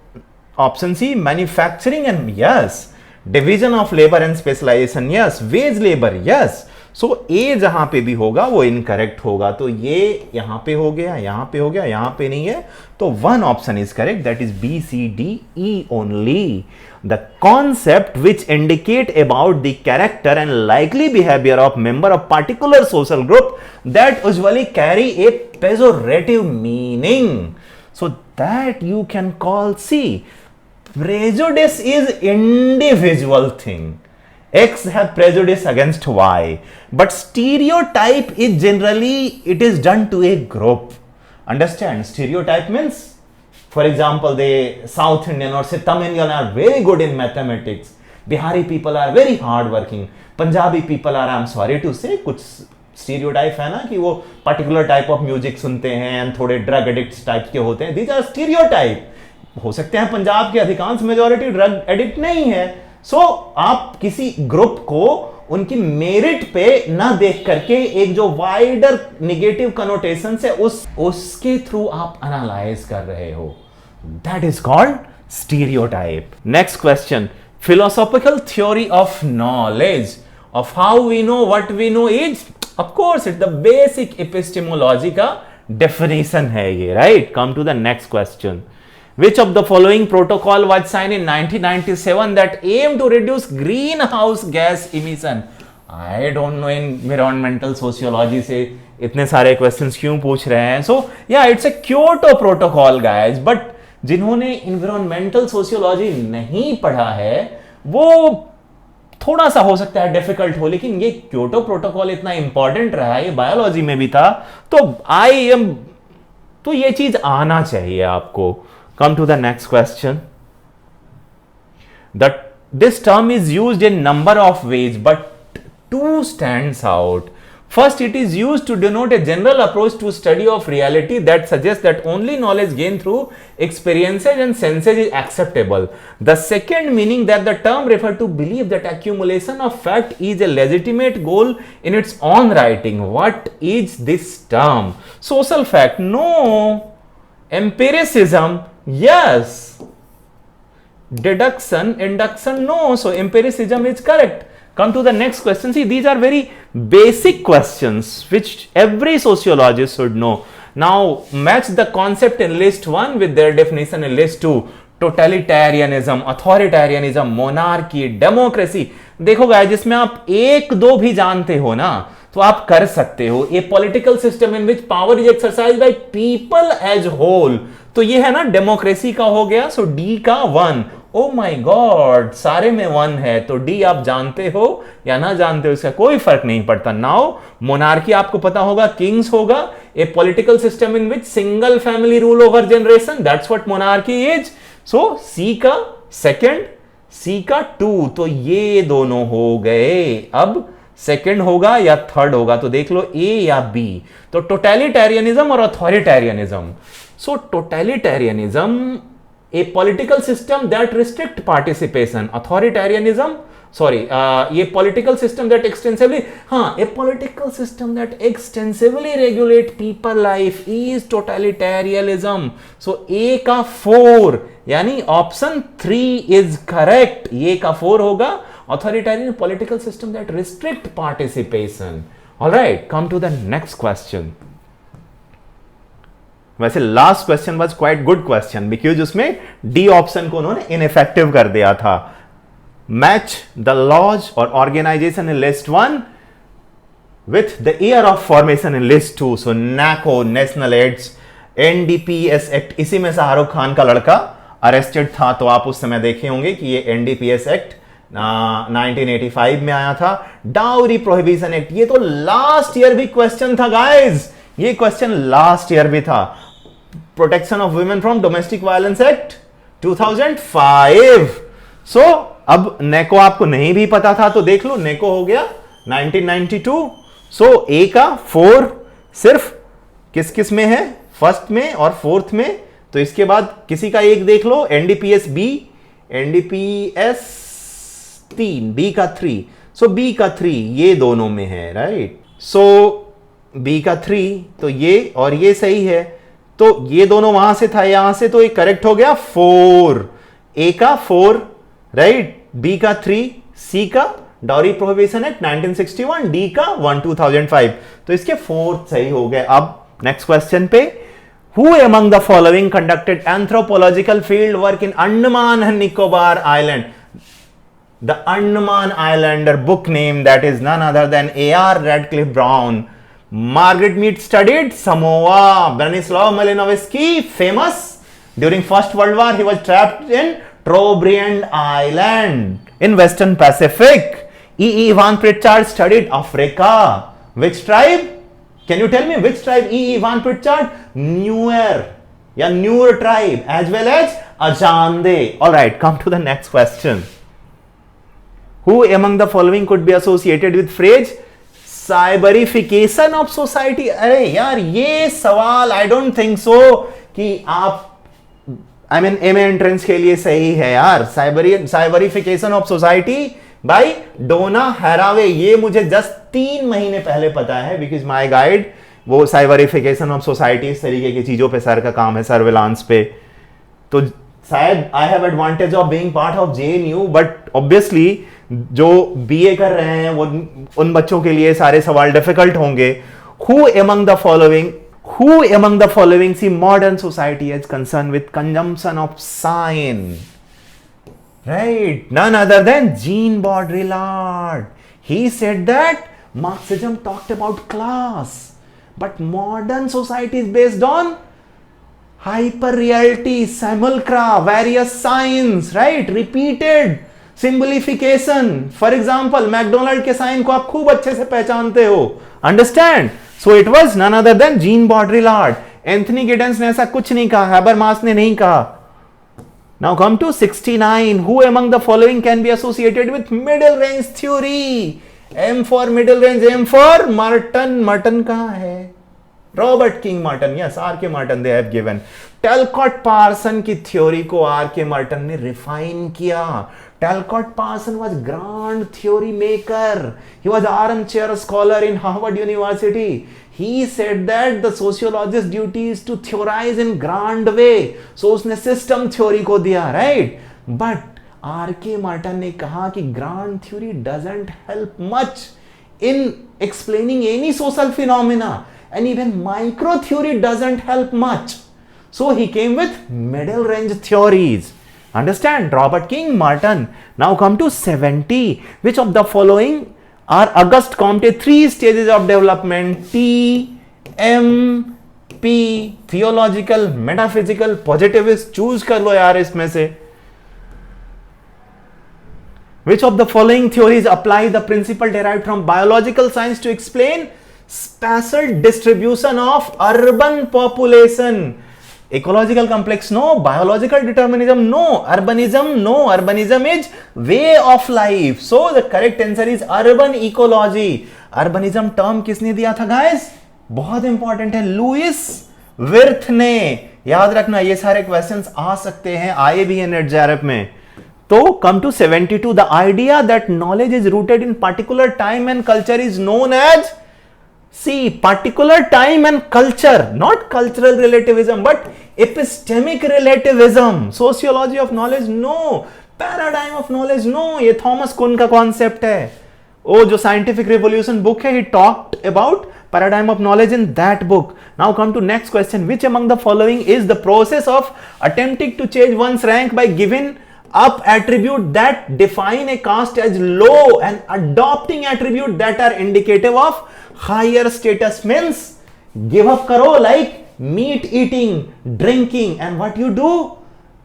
[SPEAKER 1] option C manufacturing and yes, division of labour and specialisation yes, wage labour yes. So uh जहां पे भी होगा वो इनकरेक्ट होगा। तो ये यहां पे हो गया, यहां पे हो गया, यहां पे नहीं है, तो one option is correct, that is B C D E only. The concept which indicate about the character and likely behaviour of member of particular social group that usually carry a pejorative meaning, so that you can call C. Prejudice is individual thing. X have prejudice against Y, but stereotype is generally it is done to a group. Understand? Stereotype means, for example, the South Indian or say Tamilian are very good in mathematics. Bihari people are very hard working. Punjabi people are, I'm sorry to say, कुछ stereotype है ना कि वो particular type of music सुनते हैं and थोड़े drug addicts type के होते हैं. These are stereotype. हो सकते हैं पंजाब के अधिकांश मेजॉरिटी ड्रग एडिक्ट नहीं है। सो आप किसी ग्रुप को उनकी मेरिट पे ना देख करके एक जो वाइडर निगेटिव कनोटेशन से उसके थ्रू आप एनालाइज कर रहे हो, that is called stereotype. Next question, philosophical theory of knowledge of how we know what we know is, of course it's the basic epistemology का डेफिनेशन है ये, right. Come to the next question, which of the following protocol was signed in 1997 that aim to reduce greenhouse gas emission? I don't know environmental sociology से इतने सारे questions क्यों पूछ रहे हैं। So yeah, it's a Kyoto protocol guys, but जिन्होंने environmental sociology नहीं पढ़ा है वो थोड़ा सा हो सकता है डिफिकल्ट हो, लेकिन ये क्योटो प्रोटोकॉल इतना इंपॉर्टेंट रहा है, ये बायोलॉजी में भी था, तो ये चीज आना चाहिए आपको। Come to the next question. This term is used in number of ways, but two stands out. First, it is used to denote a general approach to study of reality that suggests that only knowledge gained through experiences and senses is acceptable. The second meaning that the term refers to belief that accumulation of fact is a legitimate goal in its own writing. What is this term? Social fact? No. Empiricism? Yes. Deduction, induction? No. So empiricism is correct. Come to the next question. See, these are very basic questions which every sociologist should know. Now match the concept in list 1 with their definition in list 2. Totalitarianism, authoritarianism, monarchy, democracy. देखो guys, जिसमें आप एक दो भी जानते हो ना तो आप कर सकते हो। A political system in which power is exercise by people as whole, तो ये है ना डेमोक्रेसी का हो गया। सो डी का 1। ओ माय गॉड, सारे में 1 है, तो डी आप जानते हो या ना जानते हो इसका कोई फर्क नहीं पड़ता। नाउ मोनार्की आपको पता होगा, किंग्स होगा। A political system in which single family rule over generation, that's what monarchy is. So C का 2, सी का 2, तो ये दोनों हो गए। अब सेकंड होगा या थर्ड होगा, तो देख लो ए या बी। तो टोटलिटेरियनिज्म और authoritarianism. So totalitarianism, a political system that restrict participation. Authoritarianism, sorry, ये पॉलिटिकल सिस्टम दैट एक्सटेंसिवली, हाँ, a political system that extensively regulate people life is totalitarianism. So a का 4, यानी ऑप्शन 3 इज करेक्ट। ए का 4 होगा। Authoritarian political system that restrict participation. All right, come to the next question. वैसे last question was quite good question because उसमें D option को उन्होंने ineffective कर दिया था। मैच द लॉज और organisation in list 1 with the year of formation in list 2। So NACO, national AIDS, NDPS act, इसी में शाहरुख खान का लड़का अरेस्टेड था, तो आप उस समय देखे होंगे कि ये एनडीपीएस एक्ट 1985 में आया था। डाउरी प्रोहिबिशन एक्ट, ये तो लास्ट ईयर भी क्वेश्चन था गाइस, ये क्वेश्चन लास्ट ईयर भी था। Protection of women from domestic violence act 2005। सो अब नेको आपको नहीं भी पता था तो देख लो, नेको हो गया 1992। सो ए का 4 सिर्फ किस किस में है, फर्स्ट में और फोर्थ में, तो इसके बाद किसी का एक देख लो, एनडीपीएस बी, एनडीपीएस 3, बी का 3, सो बी का 3 ये दोनों में है, राइट। सो बी का 3, तो ये और ये सही है, तो ये दोनों वहां से था यहां से, तो ये करेक्ट हो गया 4, ए का 4, राइट, बी का 3, सी का डाउरी प्रोहिबिशन एक्ट 1961, डी का 1 2005, तो इसके 4 सही हो गए। अब नेक्स्ट क्वेश्चन पे, who among the following conducted anthropological field work in Andaman and Nicobar Island? The Andaman Islander book name, that is none other than A.R. Radcliffe Brown. Margaret Mead studied Samoa. Branislaw Malinowski, famous during First World War, he was trapped in Trobriand Island in Western Pacific. E. Van Pritchard studied Africa. Which tribe? Can you tell me which tribe E. Van Pritchard? Nuer, या Nuer tribe, as well as Ajande. All right, come to the next question. Who among the following could be associated with phrase cyberification of society? अरे यार ये सवाल I don't think so कि आप MA entrance के लिए सही है यार। साइबरिफिकेशन ऑफ सोसाइटी बाय डोना हैरावे, ये मुझे जस्ट 3 महीने पहले पता है, बिकॉज माय गाइड वो साइबरिफिकेशन ऑफ सोसाइटी इस तरीके की चीजों पे सर का काम है, सर्विलांस पे, तो शायद I have advantage of being part of JNU, but obviously जो बीए कर रहे हैं वो उन बच्चों के लिए सारे सवाल डिफिकल्ट होंगे। Who among the following see modern society is concern with consumption of sign? Right, none other than Jean Baudrillard. He said that Marxism talked about class, but modern society is based on hyper-reality, simulacra, various signs, right? Repeated symbolification. For example, McDonald के sign को आप खूब अच्छे से पहचानते हो, understand? So it was none other than Jean Baudrillard. Anthony Giddens ने ऐसा कुछ नहीं कहा, हैबरमास ने नहीं कहा। Now come to 69. Who among the following can be associated with middle range theory? M for middle range, M for Martin. Martin कहाँ है? Robert King Martin. Yes, R.K. Martin they have given. Talcott Parson की theory को R.K. Martin ने refine किया। Talcott Parson was grand theory maker. He was armchair scholar in Harvard University. He said that the sociologist's duty is to theorize in grand way. So उसने system theory को दिया, right? But R.K. Martin ने कहा कि grand theory doesn't help much in explaining any social phenomena, and even micro theory doesn't help much. So he came with middle range theories. Understand? Robert King Martin. Now come to 70. Which of the following are Auguste Comte 3 stages of development? T, M, P, theological, metaphysical, positivist. Choose कर लो यार इसमें से. Which of the following theories apply the principle derived from biological science to explain spatial distribution of urban population? Ecological complex, no. Biological determinism, no. Urbanism, no. Urbanism is way of life. So the correct answer is urban ecology. Urbanism term किसने दिया था guys? बहुत important है, Louis विर्थ ने। याद रखना ये सारे क्वेश्चंस आ सकते हैं, आए भी हैं नेट जेआरएफ में। तो come to 72. The idea that knowledge is rooted in particular time and culture is known as, see, particular time and culture, not cultural relativism, but epistemic relativism. Sociology of knowledge, no. Paradigm of knowledge, no. ये Thomas कुन का concept है। वो जो scientific revolution book है, he talked about paradigm of knowledge in that book. Now come to next question. Which among the following is the process of attempting to change one's rank by giving up attribute that define a caste as low and adopting attribute that are indicative of higher status? Means give up karo, like meat eating, drinking, and what you do?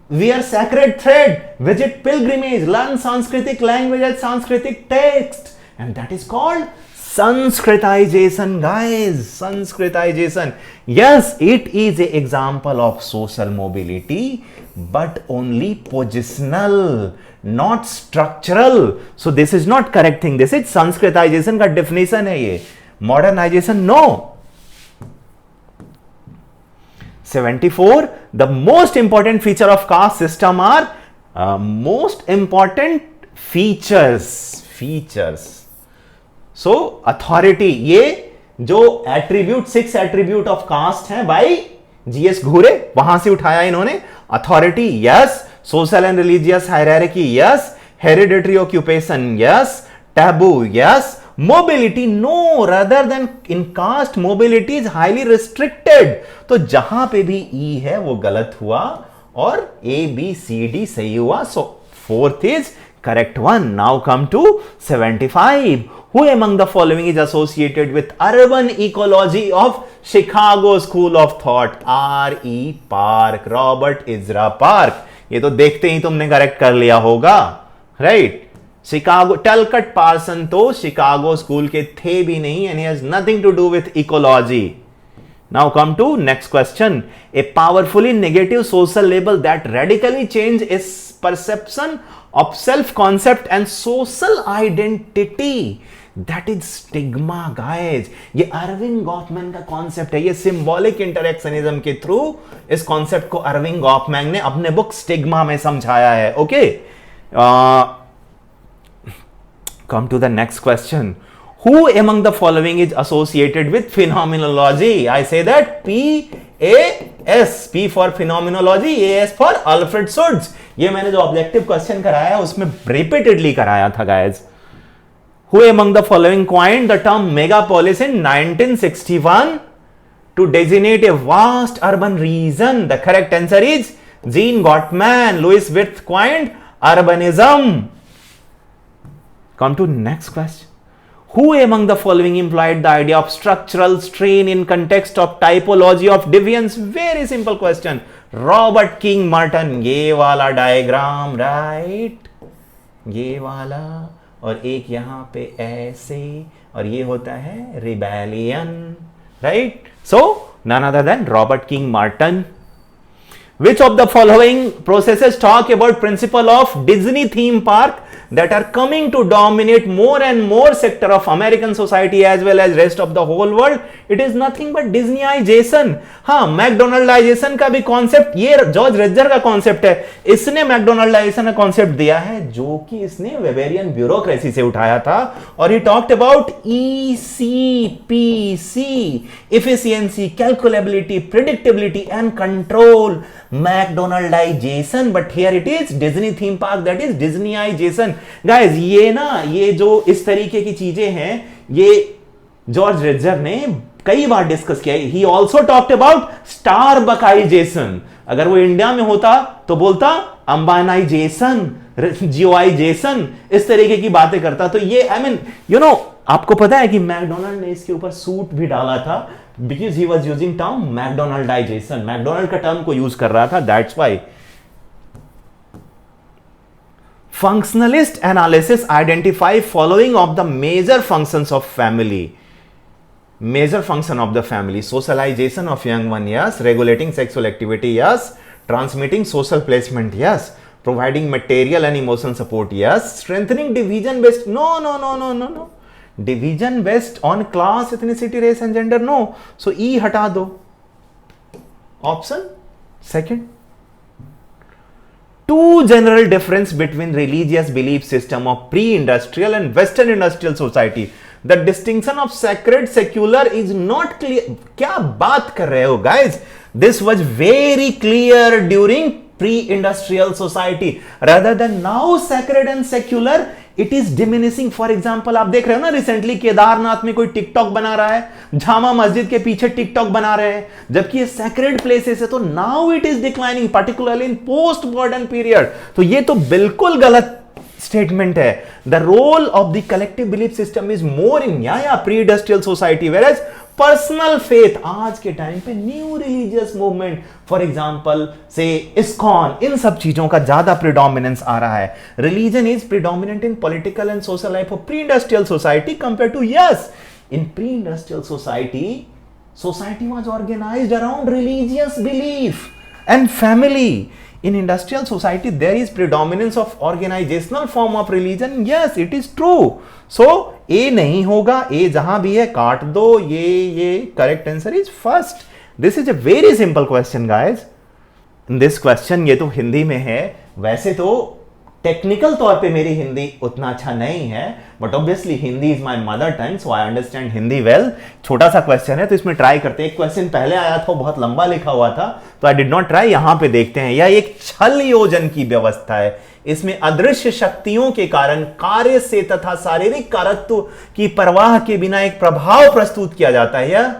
[SPEAKER 1] Wear sacred thread, visit pilgrimage, learn Sanskritic language and Sanskritic text, and that is called Sanskritization, guys, Sanskritization. Yes, it is an example of social mobility, but only positional, not structural. So this is not correct thing. This is Sanskritization का definition है ये. Modernization, no. 74. The most important feature of caste system are most important features. So authority, ये जो attribute 6 attribute of cast है भाई, GS घूरे वहां से उठाया इन्होंने. Authority yes, social and religious hierarchy yes, hereditary occupation yes, taboo yes, mobility no, rather than in caste mobility is highly restricted. तो जहां पे भी ई है वो गलत हुआ और ए बी सी डी सही हुआ. So fourth is correct one. Now come to 75. Who among the following is associated with urban ecology of Chicago School of Thought? R.E. Park, Robert Ezra Park. ये तो देखते ही तुमने करेक्ट कर लिया होगा, right? Chicago, टलकट person तो Chicago school के थे भी नहीं, and he has nothing to do with ecology. Now come to next question. A powerfully negative social label that radically changed its perception of self-concept and social identity. That is stigma, guys. ये Arvind Goffman का concept है. ये symbolic interactionism के through इस concept को Arvind Goffman ने अपने book stigma में समझाया है. Okay, come to the next question. Who among the following is associated with phenomenology? I say that PAS, P for phenomenology, AS for Alfred Schutz. ये मैंने जो ऑब्जेक्टिव क्वेश्चन कराया है उसमें रिपीटेडली कराया था, guys. Who among the following coined the term megapolis in 1961 to designate a vast urban region? The correct answer is Gene Gottman. Louis Wirth coined urbanism. Come to next question. Who among the following implied the idea of structural strain in context of typology of deviance? Very simple question. Robert King Martin. ये वाला diagram, right, ये वाला, और एक यहां पे ऐसे, और ये होता है rebellion, right? So none other than Robert King Martin. Which of the following processes talk about principle of Disney theme park that are coming to dominate more and more sector of American society as well as rest of the whole world? It is nothing but Disneyization. हाँ, मैकडोनल्डाइजेशन का भी concept ये George razor का concept है. इसने मैकडोनल्डाइजेशन का concept दिया है जो कि इसने वेबेरियन ब्यूरोक्रेसी से उठाया था. और he talked about ECPC, efficiency, calculability, predictability and control. McDonaldisation, but here it is Disney theme park, that is Disneyisation. Guys, ये ना, ये जो इस तरीके की चीजें हैं, ये जॉर्ज रिजर ने कई बार डिस्कस किया. He also talked about Starbuckisation. अगर वो इंडिया में होता तो बोलता अंबानाइजेशन, जियोआइजेशन, इस तरीके की बातें करता. तो ये आई मीन यू नो, आपको पता है कि मैकडोनल्ड ने इसके ऊपर सूट भी डाला था because he was using term McDonaldisation. McDonald का टर्म को यूज कर रहा था, that's why. Functionalist analysis identify following of the major functions of family. Major function of the family: socialization of young one, yes; regulating sexual activity, yes; transmitting social placement, yes; providing material and emotional support, yes; strengthening division based, no. Division based on class, ethnicity, race and gender, no. So E हटा दो. Option second. Two general difference between religious belief system of pre industrial and western industrial society. The distinction of sacred secular is not clear. क्या बात कर रहे हो guys? This was very clear during pre-industrial society. Rather than now sacred and secular, it is diminishing. For example, आप देख रहे हो ना, रिसेंटली केदारनाथ में कोई टिकटॉक बना रहा है, जामा मस्जिद के पीछे टिकटॉक बना रहे हैं, जबकि ये सैक्रेड प्लेसेस है. तो now it is declining, particularly in post modern period. तो ये तो बिल्कुल गलत स्टेटमेंट है. The role of the collective belief system is more in pre industrial society, whereas personal faith. आज के टाइम पे new religious movement, for example से इस्कॉन, इन सब चीजों का ज्यादा प्रिडोमिनेंस आ रहा है। Religion is predominant in political and social life of pre industrial society compare to, yes, in pre industrial society, society was organized around religious belief and family. In industrial society there is predominance of organizational form of religion. Yes, it is true. So A नहीं होगा, A जहां भी है काट दो, ये correct answer is first. This is a very simple question guys. This question ये तो हिंदी में है, वैसे तो टेक्निकल तौर पे मेरी हिंदी उतना अच्छा नहीं है, but obviously Hindi is my mother tongue, so I understand Hindi well. छोटा सा क्वेश्चन है तो इसमें ट्राई करते हैं। एक क्वेश्चन पहले आया था, बहुत लंबा लिखा हुआ था, तो आई डिड नॉट ट्राई। यहां पे देखते हैं, यह एक छल योजन की व्यवस्था है। इसमें अदृश्य शक्तियों के कारण कार्य से तथा शारीरिक कारकत्व की परवाह के बिना एक प्रभाव प्रस्तुत किया जाता है। यह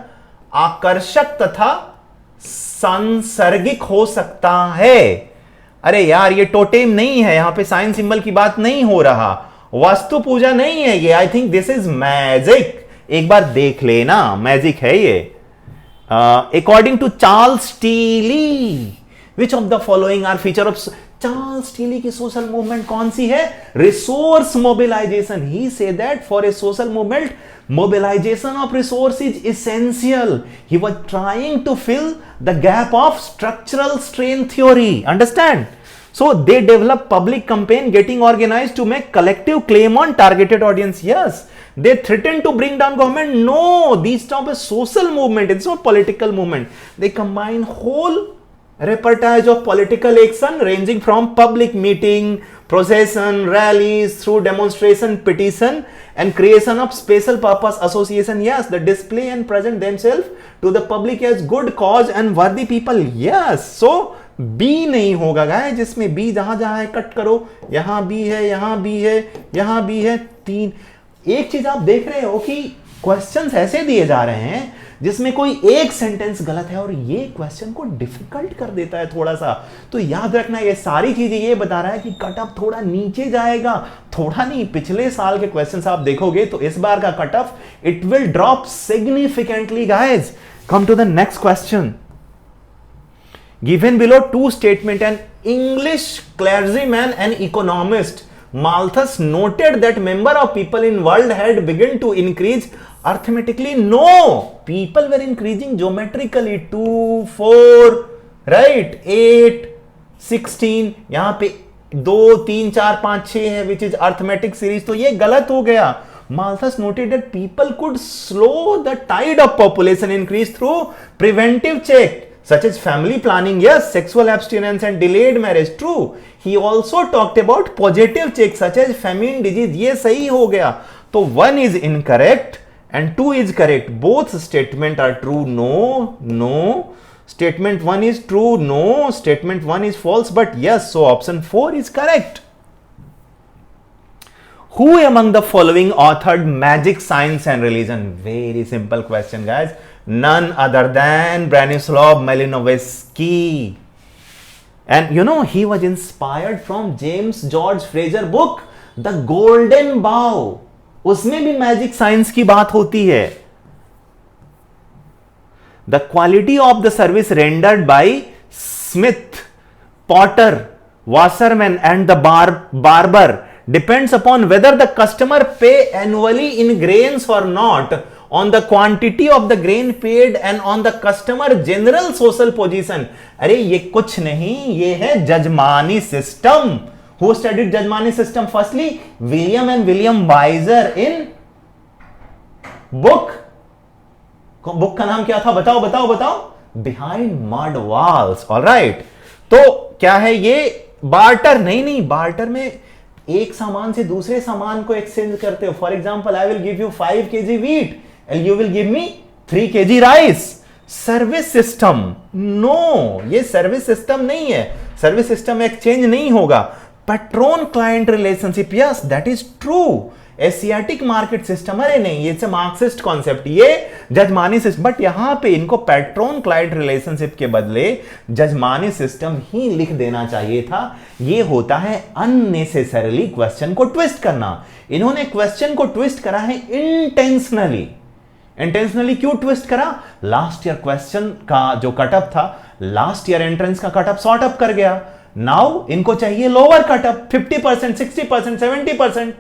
[SPEAKER 1] आकर्षक तथा सांसर्गिक हो सकता है। अरे यार, ये टोटेम नहीं है, यहां पे साइन सिंबल की बात नहीं हो रहा, वास्तु पूजा नहीं है ये। I think this is magic. एक बार देख लेना, मैजिक है ये। According to Charles Tilly, which of the following are feature of Charles Tilly की सोशल मूवमेंट कौन सी है? Resource mobilisation. He say that for a social movement mobilization of resource is essential. He was trying to fill the gap of structural strain theory. Understand? So they develop public campaign getting organized to make collective claim on targeted audience. Yes, they threaten to bring down government. No, these stop a social movement. It's not political movement. They combine whole repertoire of political action ranging from public meeting, procession, rallies, through demonstration, petition and creation of special purpose association. Yes, the display and present themselves to the public as good cause and worthy people. Yes, so B नहीं होगा गाय, जिसमें B जहां जहां है cut करो, यहां B है, यहां B है, यहां B है, 3। एक चीज आप देख रहे हो कि क्वेश्चंस ऐसे दिए जा रहे हैं जिसमें कोई एक सेंटेंस गलत है और ये क्वेश्चन को डिफिकल्ट कर देता है थोड़ा सा। तो याद रखना, ये सारी चीजें ये बता रहा है कि कट ऑफ थोड़ा नीचे जाएगा, थोड़ा नहीं। पिछले साल के क्वेश्चंस आप देखोगे तो इस बार का cut off it will drop significantly guys. Come to the next question. Given below two statement, an English clergyman and economist Malthus noted that number of people in world had begun to increase arithmetically. No, people were increasing geometrically. 2, 4, right, 8, 16. यहां पे 2, 3, 4, 5, 6 है, which is arithmetic series. तो ये गलत हो गया। Malthus noted that people could slow the tide of population increase through preventive check, such as family planning, yes, sexual abstinence and delayed marriage, true. He also talked about positive check such as famine, disease. ये सही हो गया। तो 1 is incorrect and 2 is correct. Both statement are true. No. Statement 1 is true. No. Statement 1 is false. But yes, so option 4 is correct. Who among the following authored Magic, Science and Religion? Very simple question, guys. None other than Branislav Malinowski. And you know, he was inspired from James George Frazer book, The Golden Bough. उसमें भी magic science की बात होती है। The quality of the service rendered by Smith, Potter, Wasserman and the barber depends upon whether the customer pay annually in grains or not, on the quantity of the grain paid and on the customer general social position. अरे ये कुछ नहीं, ये है jajmani system. Who studied jajmani system? Firstly, William and William Weiser in book का नाम क्या था? बताओ। Behind Mud Walls. All right. तो क्या है ये? बार्टर नहीं, बार्टर में एक सामान से दूसरे सामान को एक्सचेंज करते हो। For example, I will give you 5 kg wheat and you will give me 3 kg rice. Service system, no, ये सर्विस सिस्टम नहीं है। सर्विस सिस्टम एक्सचेंज नहीं होगा। Patron client relationship, yes that is true. Asiatic market system, अरे नहीं, ये Marxist concept, ये जजमानी system. But यहां पे इनको पैट्रोन क्लाइंट रिलेशनशिप के बदले जजमानी सिस्टम ही लिख देना चाहिए था। ये होता है अननेसेसरीली क्वेश्चन को ट्विस्ट करना। इन्होंने क्वेश्चन को ट्विस्ट करा है इंटेंशनली। इंटेंशनली क्यों ट्विस्ट करा? लास्ट ईयर क्वेश्चन का जो कटअप था, लास्ट ईयर एंट्रेंस का कटअप सॉर्ट अप कर गया। नाउ इनको चाहिए lower cutoff, 50%, 60%, 70%।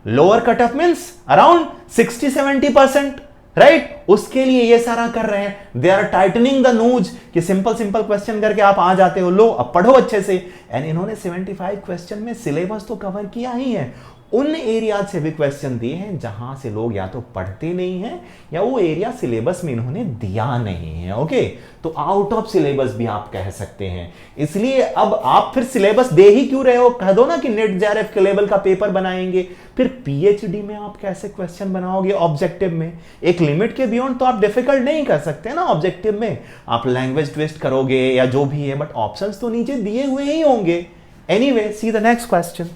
[SPEAKER 1] Lower cutoff means around 60-70%, right? उसके लिए ये सारा कर रहे हैं। They are tightening the noose कि सिंपल सिंपल क्वेश्चन करके आप आ जाते हो, लो अब पढ़ो अच्छे से। एंड इन्होंने 75 क्वेश्चन में सिलेबस तो कवर किया ही है, उन एरिया से भी क्वेश्चन दिए हैं जहां से लोग या तो पढ़ते नहीं हैं या वो एरिया सिलेबस में इन्होंने दिया नहीं है। ओके, तो आउट ऑफ सिलेबस भी आप कह सकते हैं। इसलिए अब आप फिर सिलेबस दे ही क्यों रहे हो? कह दो ना कि नेट जेआरएफ के लेवल का पेपर बनाएंगे। फिर पीएचडी में आप कैसे क्वेश्चन बनाओगे ऑब्जेक्टिव में? एक लिमिट के बियॉन्ड तो आप डिफिकल्ट नहीं कर सकते ना ऑब्जेक्टिव में। आप लैंग्वेज ट्विस्ट करोगे या जो भी है, बट ऑप्शंस तो नीचे दिए हुए ही होंगे। Anyway, see the next question.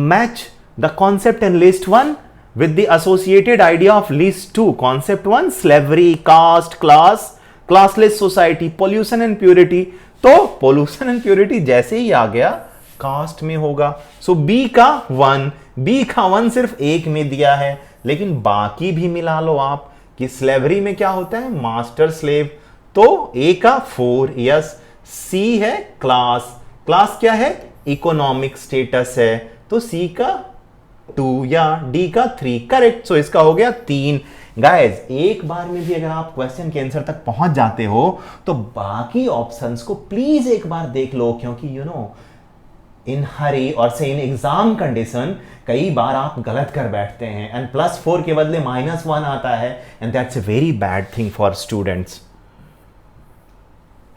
[SPEAKER 1] Match the concept in list 1 with the associated idea of list 2. Concept 1 slavery, caste, class, classless society, pollution and purity. तो pollution and purity जैसे ही आ गया कास्ट में होगा। सो बी का 1, बी का 1 सिर्फ एक में दिया है, लेकिन बाकी भी मिला लो आप कि स्लेवरी में क्या होता है? Master slave. तो ए का 4, यस। सी है क्लास, क्लास क्या है? इकोनॉमिक स्टेटस है, तो सी का 2 या डी का 3, करेक्ट। सो इसका हो गया 3। गाइज, एक बार में भी अगर आप क्वेश्चन के आंसर तक पहुंच जाते हो तो बाकी ऑप्शंस को प्लीज एक बार देख लो, क्योंकि यू नो इन हरी और से इन एग्जाम कंडीशन कई बार आप गलत कर बैठते हैं एंड +4 के बदले -1 आता है, and that's a very bad thing for students.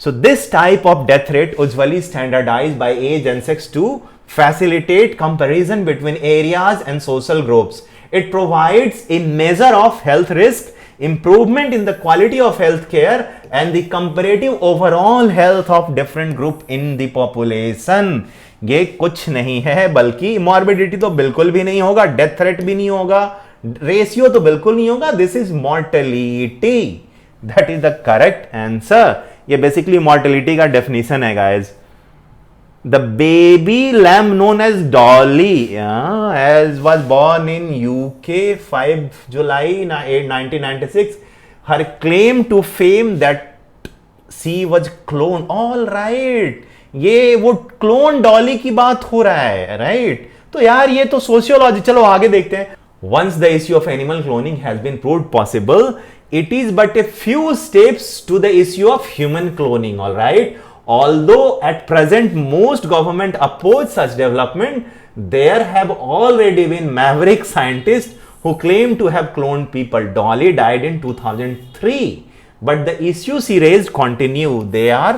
[SPEAKER 1] So this type of death rate usually standardized by age and sex to facilitate comparison between areas and social groups. It provides a measure of health risk, improvement in the quality of health care, and the comparative overall health of different group in the population. ये कुछ नहीं है, बल्कि morbidity तो बिल्कुल भी नहीं होगा, death rate भी नहीं होगा, रेशियो तो बिल्कुल नहीं होगा, this is mortality. That is the correct answer. ये बेसिकली मॉर्टेलिटी का डेफिनेशन है guys. The baby lamb known as Dolly as was born in UK 5 July 1996, her claim to fame that she was clone. All right, ये वो clone Dolly की बात हो रहा है, राइट? तो यार ये तो सोशियोलॉजी। चलो आगे देखते हैं। Once the issue of animal cloning has been proved possible, it is but a few steps to the issue of human cloning, all right? Although at present most government oppose such development, there have already been maverick scientists who claim to have cloned people. Dolly died in 2003, but the issues she raised continue. They are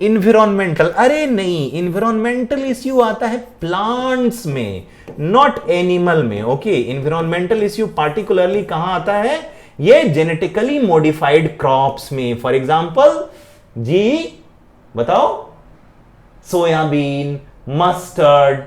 [SPEAKER 1] environmental. अरे नहीं, environmental issue आता है plants में, not animal में। Okay, environmental issue particularly कहां आता है? ये जेनेटिकली मॉडिफाइड क्रॉप्स में। फॉर एग्जांपल जी बताओ, soybean, mustard.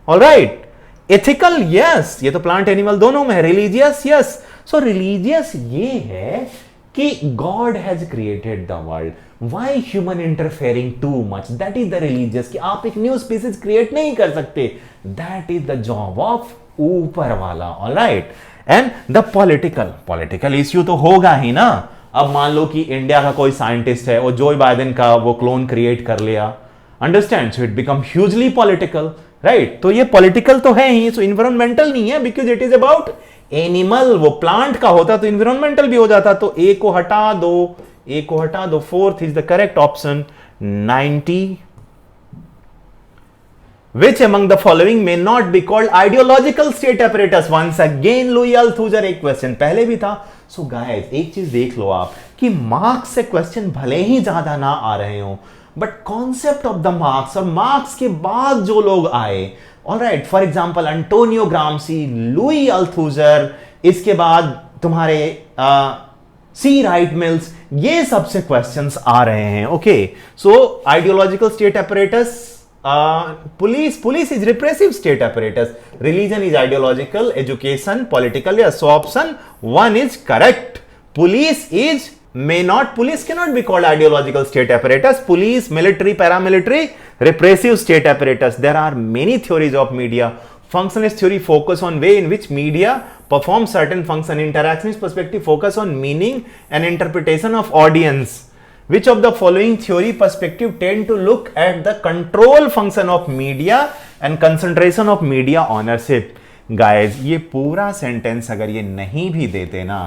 [SPEAKER 1] Alright, ethical yes, ये तो प्लांट एनिमल दोनों में है। Religious yes. सो रिलीजियस ये है कि God has created the world, why human interfering too much, that is the religious. कि आप एक न्यू स्पीसीज क्रिएट नहीं कर सकते, that is the job of ऊपर वाला। Alright, and the political issue तो होगा ही ना। अब मान लो कि इंडिया का कोई साइंटिस्ट है और जो बाइडेन का वो क्लोन क्रिएट कर लिया, understand? So it become hugely political, right? तो ये पॉलिटिकल तो है ही, सो इन्वायरमेंटल नहीं है, because it is about animal. वो प्लांट का होता तो इन्वायरमेंटल भी हो जाता। तो ए को हटा दो, ए को हटा दो। 4th is the correct option, 90। Which among the following may not be called ideological state apparatus? Once again Louis Althusser एक क्वेश्चन पहले भी था। सो गाइस एक चीज देख लो आप कि मार्क्स से क्वेश्चन भले ही ज्यादा ना आ रहे हो, but concept of the Marx और मार्क्स के बाद जो लोग आए, alright, for example Antonio Gramsci, Louis Althusser, इसके बाद तुम्हारे सी राइट मिल्स, ये सबसे क्वेश्चंस आ रहे हैं। Okay, so ideological state apparatus, police is repressive state apparatus, religion is ideological, education political. Yes, so option 1 is correct. Police cannot be called ideological state apparatus. Police, military, paramilitary, repressive state apparatus. There are many theories of media. Functionalist theory focus on way in which media perform certain function. Interactionist perspective focus on meaning and interpretation of audience. Which of the following theory perspective tend to look at the control function of media and concentration of media ownership? Guys, ये पूरा sentence अगर ये नहीं भी देते ना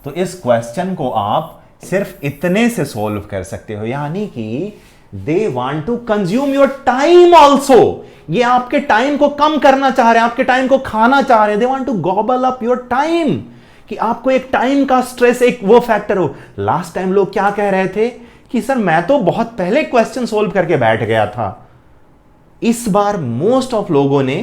[SPEAKER 1] तो इस क्वेश्चन को आप सिर्फ इतने से सॉल्व कर सकते हो, यानी कि they want to consume your time also. ये आपके टाइम को कम करना चाह रहे हैं, आपके टाइम को खाना चाह रहे हैं। They want to gobble up your time, कि आपको एक टाइम का स्ट्रेस, एक वो फैक्टर हो। लास्ट टाइम लोग क्या कह रहे थे कि सर मैं तो बहुत पहले क्वेश्चन सोल्व करके बैठ गया था। इस बार मोस्ट ऑफ लोगों ने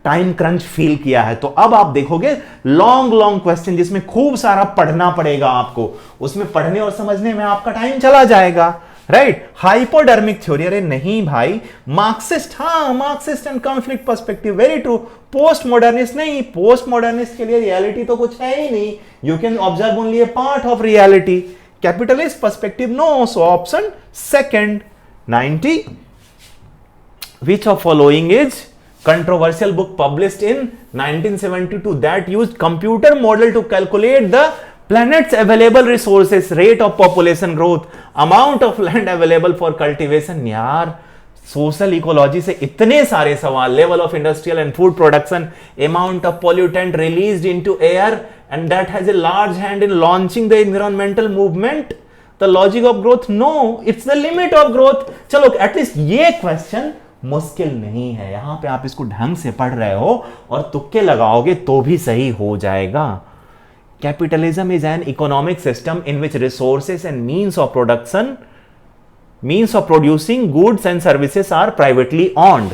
[SPEAKER 1] टाइम क्रंच फील किया है। तो अब आप देखोगे लॉन्ग लॉन्ग क्वेश्चन जिसमें खूब सारा पढ़ना पड़ेगा आपको, उसमें पढ़ने और समझने में आपका टाइम चला जाएगा, राइट। हाइपोडर्मिक थ्योरी, अरे नहीं भाई, मार्क्सिस्ट, हाँ Marxist and conflict perspective, very true. Post modernist नहीं, पोस्ट मॉडर्निस्ट के लिए रियलिटी तो कुछ है ही नहीं, you can observe only a part of reality. Capitalist perspective, no, so option second. 90, which of following is controversial book published in 1972 that used computer model to calculate the planet's available resources, rate of population growth, amount of land available for cultivation? यार social ecology से इतने सारे सवाल, level of industrial and food production, amount of pollutant released into air and that has a large hand in launching the environmental movement, the logic of growth, no, it's the limit of growth. चलो at least ये question मुश्किल नहीं है, यहां पे आप इसको ढंग से पढ़ रहे हो और तुक्के लगाओगे तो भी सही हो जाएगा। Capitalism is an economic system in which resources and means of production, means of producing goods and services are privately owned.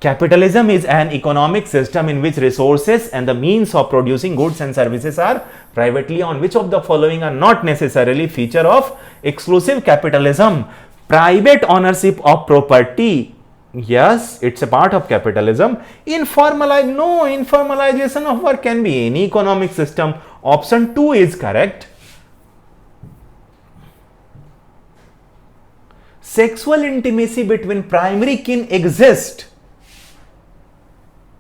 [SPEAKER 1] Capitalism is an economic system in which resources and the means of producing goods and services are privately owned. Which of the following are not necessarily feature of exclusive capitalism? Private ownership of property, yes, it's a part of capitalism. No, informalization of work can be any economic system. Option 2 is correct. Sexual intimacy between primary kin exist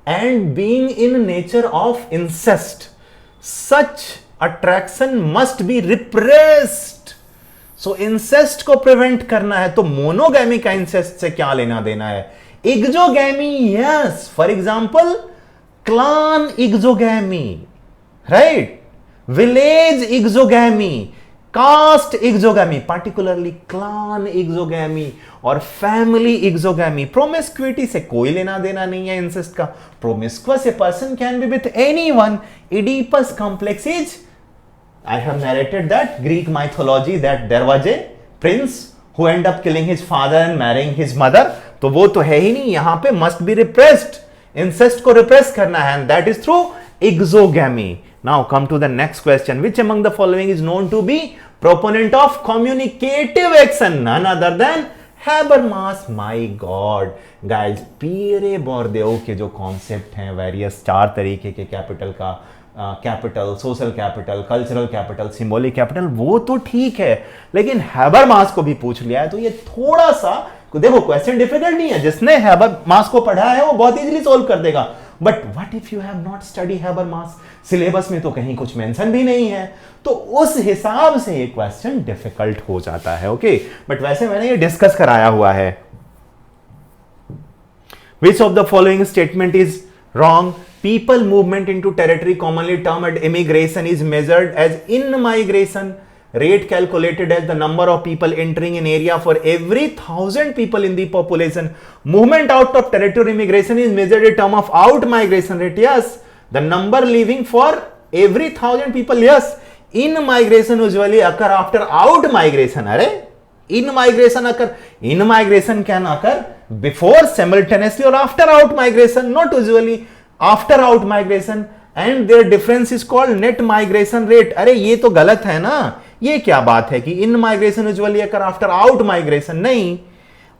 [SPEAKER 1] and being in nature of incest, such attraction must be repressed. So incest को prevent करना है तो monogamy का incest से क्या लेना देना है? Exogamy, yes, for example clan exogamy, right, village exogamy, caste exogamy, particularly clan exogamy और फैमिली एक्सोगैमी। प्रोमिस्क्विटी से कोई लेना देना नहीं है इंसेस्ट का। Promiscuous a person can be with anyone. Oedipus complex is, I have narrated that Greek mythology that there was a prince who end up killing his father and marrying his mother, तो वो तो है ही नहीं, यहां पे must be repressed, incest को repress करना है, and that is through exogamy. Now come to the next question. Which among the following is known to be proponent of communicative action? None other than Habermas. My God, guys, पीरे बोर्देओ के जो concept हैं various 4 तरीके के capital का, capital, social capital, cultural capital, symbolic capital, वो तो ठीक है, लेकिन हैबरमास को भी पूछ लिया है तो ये थोड़ा सा, देखो क्वेश्चन डिफिकल्ट नहीं है, जिसने हैबरमास को पढ़ा है वो बहुत इजीली सोल्व कर देगा। But what if you have not study Habermas? Syllabus में तो कहीं कुछ मेंशन भी नहीं है, तो उस हिसाब से ये क्वेश्चन डिफिकल्ट हो जाता है, ओके। बट वैसे मैंने ये डिस्कस कराया हुआ है। Which of the following statement is wrong? People movement into territory commonly termed immigration is measured as in-migration rate calculated as the number of people entering an area for every 1,000 people in the population. Movement out of territory immigration is measured in term of out-migration rate. Yes, the number leaving for every 1,000 people. Yes, in-migration usually occur after out-migration. अरे in-migration occur. In-migration can occur before, simultaneously, or after out-migration. Not usually after out-migration. And their difference is called net migration rate. अरे ये तो गलत है ना, ये क्या बात है कि in migration usually occur after out migration? नहीं,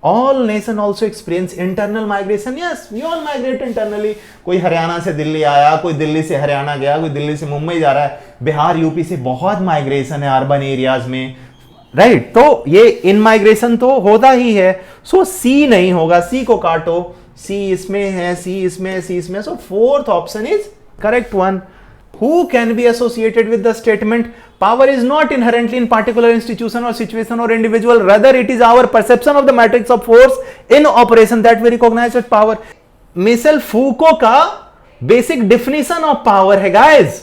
[SPEAKER 1] all nation also experience internal migration. Yes, we all migrate internally. कोई हरियाणा से दिल्ली आया, कोई दिल्ली से हरियाणा गया, कोई दिल्ली से मुंबई जा रहा है, बिहार यूपी से बहुत माइग्रेशन है अर्बन एरियाज में, राइट। तो ये इन माइग्रेशन तो होता ही है। सो सी नहीं होगा, सी को काटो, सी इसमें है, सी इसमें है, सी इसमें, so fourth option is correct one. Who can be associated with the statement power is not inherently in particular institution or situation or individual, rather it is our perception of the matrix of force in operation that we recognize as power. Michel Foucault का basic definition of power है guys.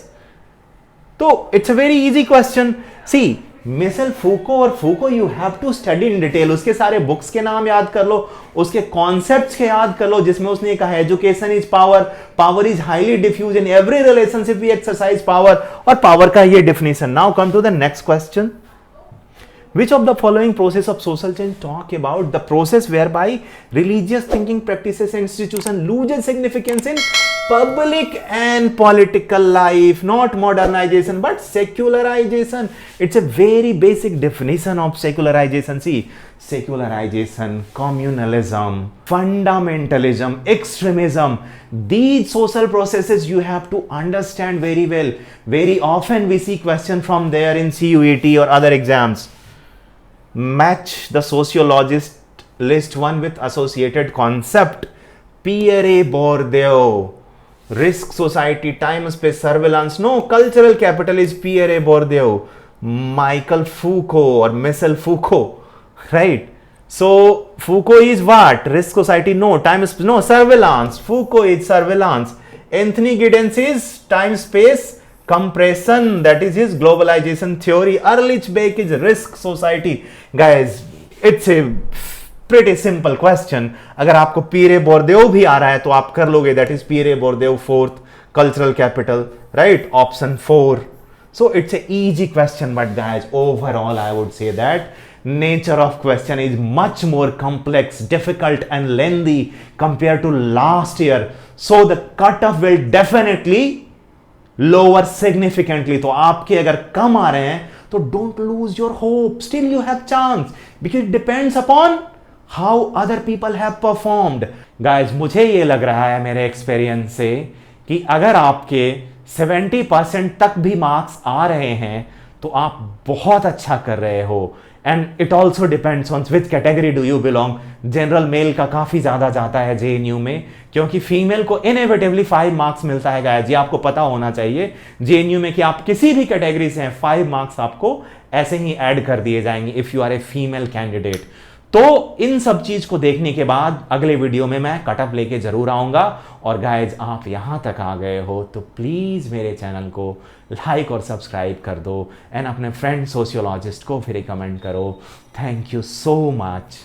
[SPEAKER 1] तो it's a very easy question. See Michel Foucault और Foucault you have to study in detail. उसके सारे books के नाम याद कर लो, उसके कॉन्सेप्ट्स के याद कर लो, जिसमें उसने कहा education is power, power is highly diffuse in every relationship we exercise power, और पावर का ये definition. Now come to the next question. Which of the following process of social change talk about the process whereby religious thinking practices and institution loses significance in public and political life? Not modernization but secularization. It's a very basic definition of secularization. See, secularization, communalism, fundamentalism, extremism, these social processes you have to understand very well. Very often we see question from there in CUET or other exams. Match the sociologist list one with associated concept. Pierre Bourdieu. Risk, society, time, space, surveillance. No, cultural capital is Pierre Bourdieu. Michael Foucault or Michel Foucault. Right? So, Foucault is what? Risk, society, no. Time, space, no. Surveillance. Foucault is surveillance. Anthony Giddens is time, space, compression, that is his globalization theory. Ehrlich Beck is risk, society. Guys, it's a pretty simple question. अगर आपको पीरे बोर्देव भी आ रहा है तो आप कर लोगे. That is पीरे बोर्देव fourth, cultural capital, right? Option 4. So it's a easy question, but guys, overall I would say that nature of question is much more complex, difficult and lengthy compared to last year. So the cutoff will definitely lower significantly. तो आपके अगर कम आ रहे हैं तो don't lose your hope. Still you have chance because it depends upon how other people have performed. Guys, मुझे ये लग रहा है मेरे एक्सपीरियंस से कि अगर आपके 70% तक भी मार्क्स आ रहे हैं तो आप बहुत अच्छा कर रहे हो. And it also depends on which category do you belong. General mail का काफी ज्यादा जाता है जेएनयू में, क्योंकि फीमेल को इनएविटेबली 5 मार्क्स मिलता है. गाइस, ये आपको पता होना चाहिए जेएनयू में कि आप किसी भी कैटेगरी से हैं 5 मार्क्स आपको ऐसे ही ऐड कर दिए जाएंगे if you are a female candidate. तो इन सब चीज को देखने के बाद अगले वीडियो में मैं कटअप लेके जरूर आऊंगा. और गाइज, आप यहां तक आ गए हो तो प्लीज मेरे चैनल को लाइक और सब्सक्राइब कर दो एंड अपने फ्रेंड सोशियोलॉजिस्ट को भी रिकमेंड करो. Thank you so much.